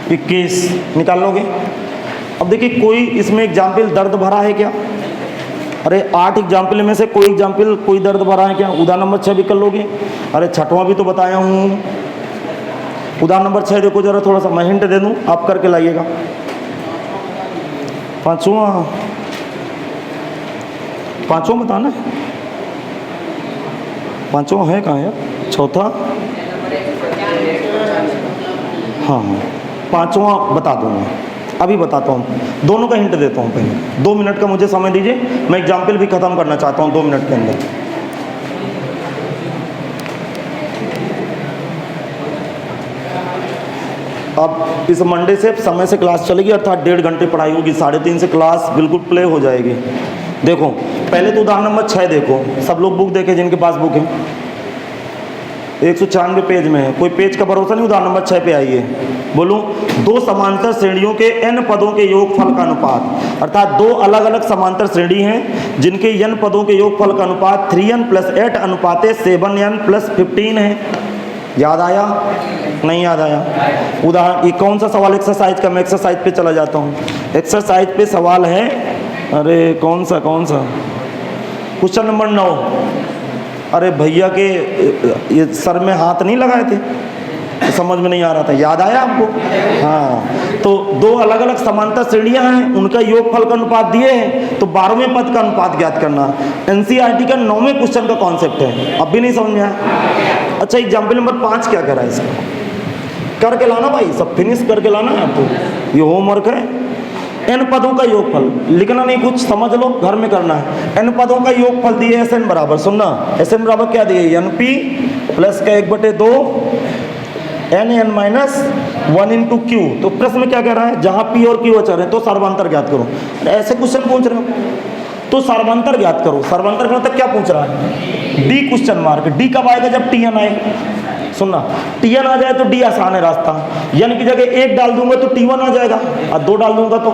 21। निकाल लोगे? अब देखिए, कोई इसमें एग्जाम्पल दर्द भरा है क्या? अरे 8 एग्जाम्पल में से कोई एग्जाम्पल कोई दर्द भरा है क्या? उदाहरण नंबर 6 भी कर लोगे? अरे 6वां भी तो बताया हूँ। उदाहरण नंबर 6 देखो जरा, थोड़ा सा मैं हिंट दे दूँ, आप करके लाइएगा। 5वां बताना है। 5वां है कहाँ यार? 4था, हाँ 5वां बता दूँगा, अभी बताता हूँ। दोनों का हिंट देता हूँ पहले। 2 मिनट का मुझे समय दीजिए, मैं एग्जाम्पल भी खत्म करना चाहता हूँ 2 मिनट के अंदर। अब इस मंडे से समय से क्लास चलेगी, अर्थात 1.5 घंटे पढ़ाई होगी, 3:30 से क्लास बिल्कुल प्ले हो जाएगी। देखो पहले तो उदाहरण नंबर 6 देखो, सब लोग बुक देखे जिनके पास बुक है। 194 पेज में है, कोई पेज का भरोसा नहीं। उदाहरण नंबर 6 पे आइए। बोलूं, 2 समांतर श्रेणियों के n पदों के योगफल का अनुपात, अर्थात 2 अलग अलग समांतर श्रेणी हैं जिनके n पदों के योगफल का अनुपात 3n प्लस 8 अनुपाते 7n प्लस 15 है। याद आया? नहीं याद आया? उदाहरण, ये कौन सा सवाल एक्सरसाइज का? मैं एक्सरसाइज पे चला जाता हूँ। एक्सरसाइज पे सवाल है, अरे कौन सा क्वेश्चन नंबर 9। अरे भैया के ये सर में हाथ नहीं लगाए थे, तो समझ में नहीं आ रहा था। याद आया आपको? हाँ, तो 2 अलग अलग समांतर श्रेणियां हैं, उनका योगफल का अनुपात दिए हैं, तो 12वें पद का अनुपात ज्ञात करना। एनसीईआरटी का 9वें क्वेश्चन का कॉन्सेप्ट है। अब भी नहीं समझ में आया? अच्छा, एग्जाम्पल नंबर 5 क्या कह रहा है इसका? करके लाना भाई, सब फिनिश करके लाना है आपको, ये होमवर्क है। n पदों का योगफल लिखना नहीं, कुछ समझ लो, घर में करना है। n पदों का योगफल दिए Sn बराबर, सुनना, Sn बराबर क्या दिए? np प्लस का 1/2 n माइनस 1 इंटू क्यू। तो प्रश्न में क्या कह रहा है? जहां p और q अचर है तो सर्वांतर ज्ञात करो। ऐसे क्वेश्चन पूछ रहे हो तो सर्वांतर ज्ञात करो। सर्वांतर का मतलब क्या पूछ रहा है? D question mark. डी कब आएगा? जब Tn आए। सुनना, Tn आ जाए तो D आसान है रास्ता, n की जगह 1 डाल दूंगा तो T1 आ जाएगा, और 2 डाल दूंगा तो।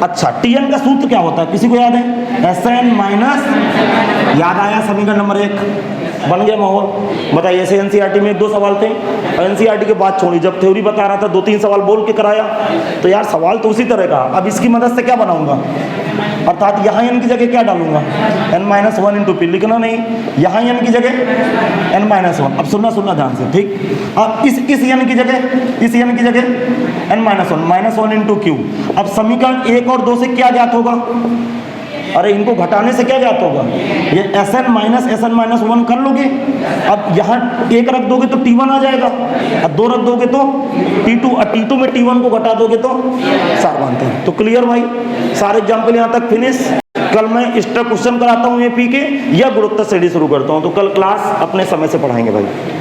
अच्छा, Tn का सूत्र क्या होता है? किसी को याद है? Sn माइनस, याद आया? समीकरण नंबर 1 बन गया माहौल। बताइए, ऐसे एनसीईआरटी में 1-2 सवाल थे, और एनसीईआरटी के बाद छोड़ी, जब थ्योरी बता रहा था 2-3 सवाल बोल के कराया, तो यार सवाल तो उसी तरह का। अब इसकी मदद से क्या बनाऊंगा? अर्थात यहाँ n की जगह क्या डालूंगा? n-1 into P. लिखना नहीं, यहाँ n की जगह n-1। अब सुनना ध्यान से, ठीक। अब इस n की जगह n-1 इंटू क्यू। अब समीकरण 1 और 2 से क्या ज्ञात होगा? अरे इनको घटाने से क्या ज्ञात होगा? ये Sn माइनस 1 कर लोगे। अब यहाँ 1 रख दोगे तो T1 आ जाएगा, और 2 रख दोगे तो T2, और T2 में T1 को घटा दोगे तो सर्वांतर। तो क्लियर भाई? सारे एग्जाम्पल यहाँ तक फिनिश। कल मैं एक्स्ट्रा क्वेश्चन कराता हूँ एपी के या गुणोत्तर श्रेणी शुरू करता हूँ, तो कल क्लास अपने समय से पढ़ाएंगे भाई।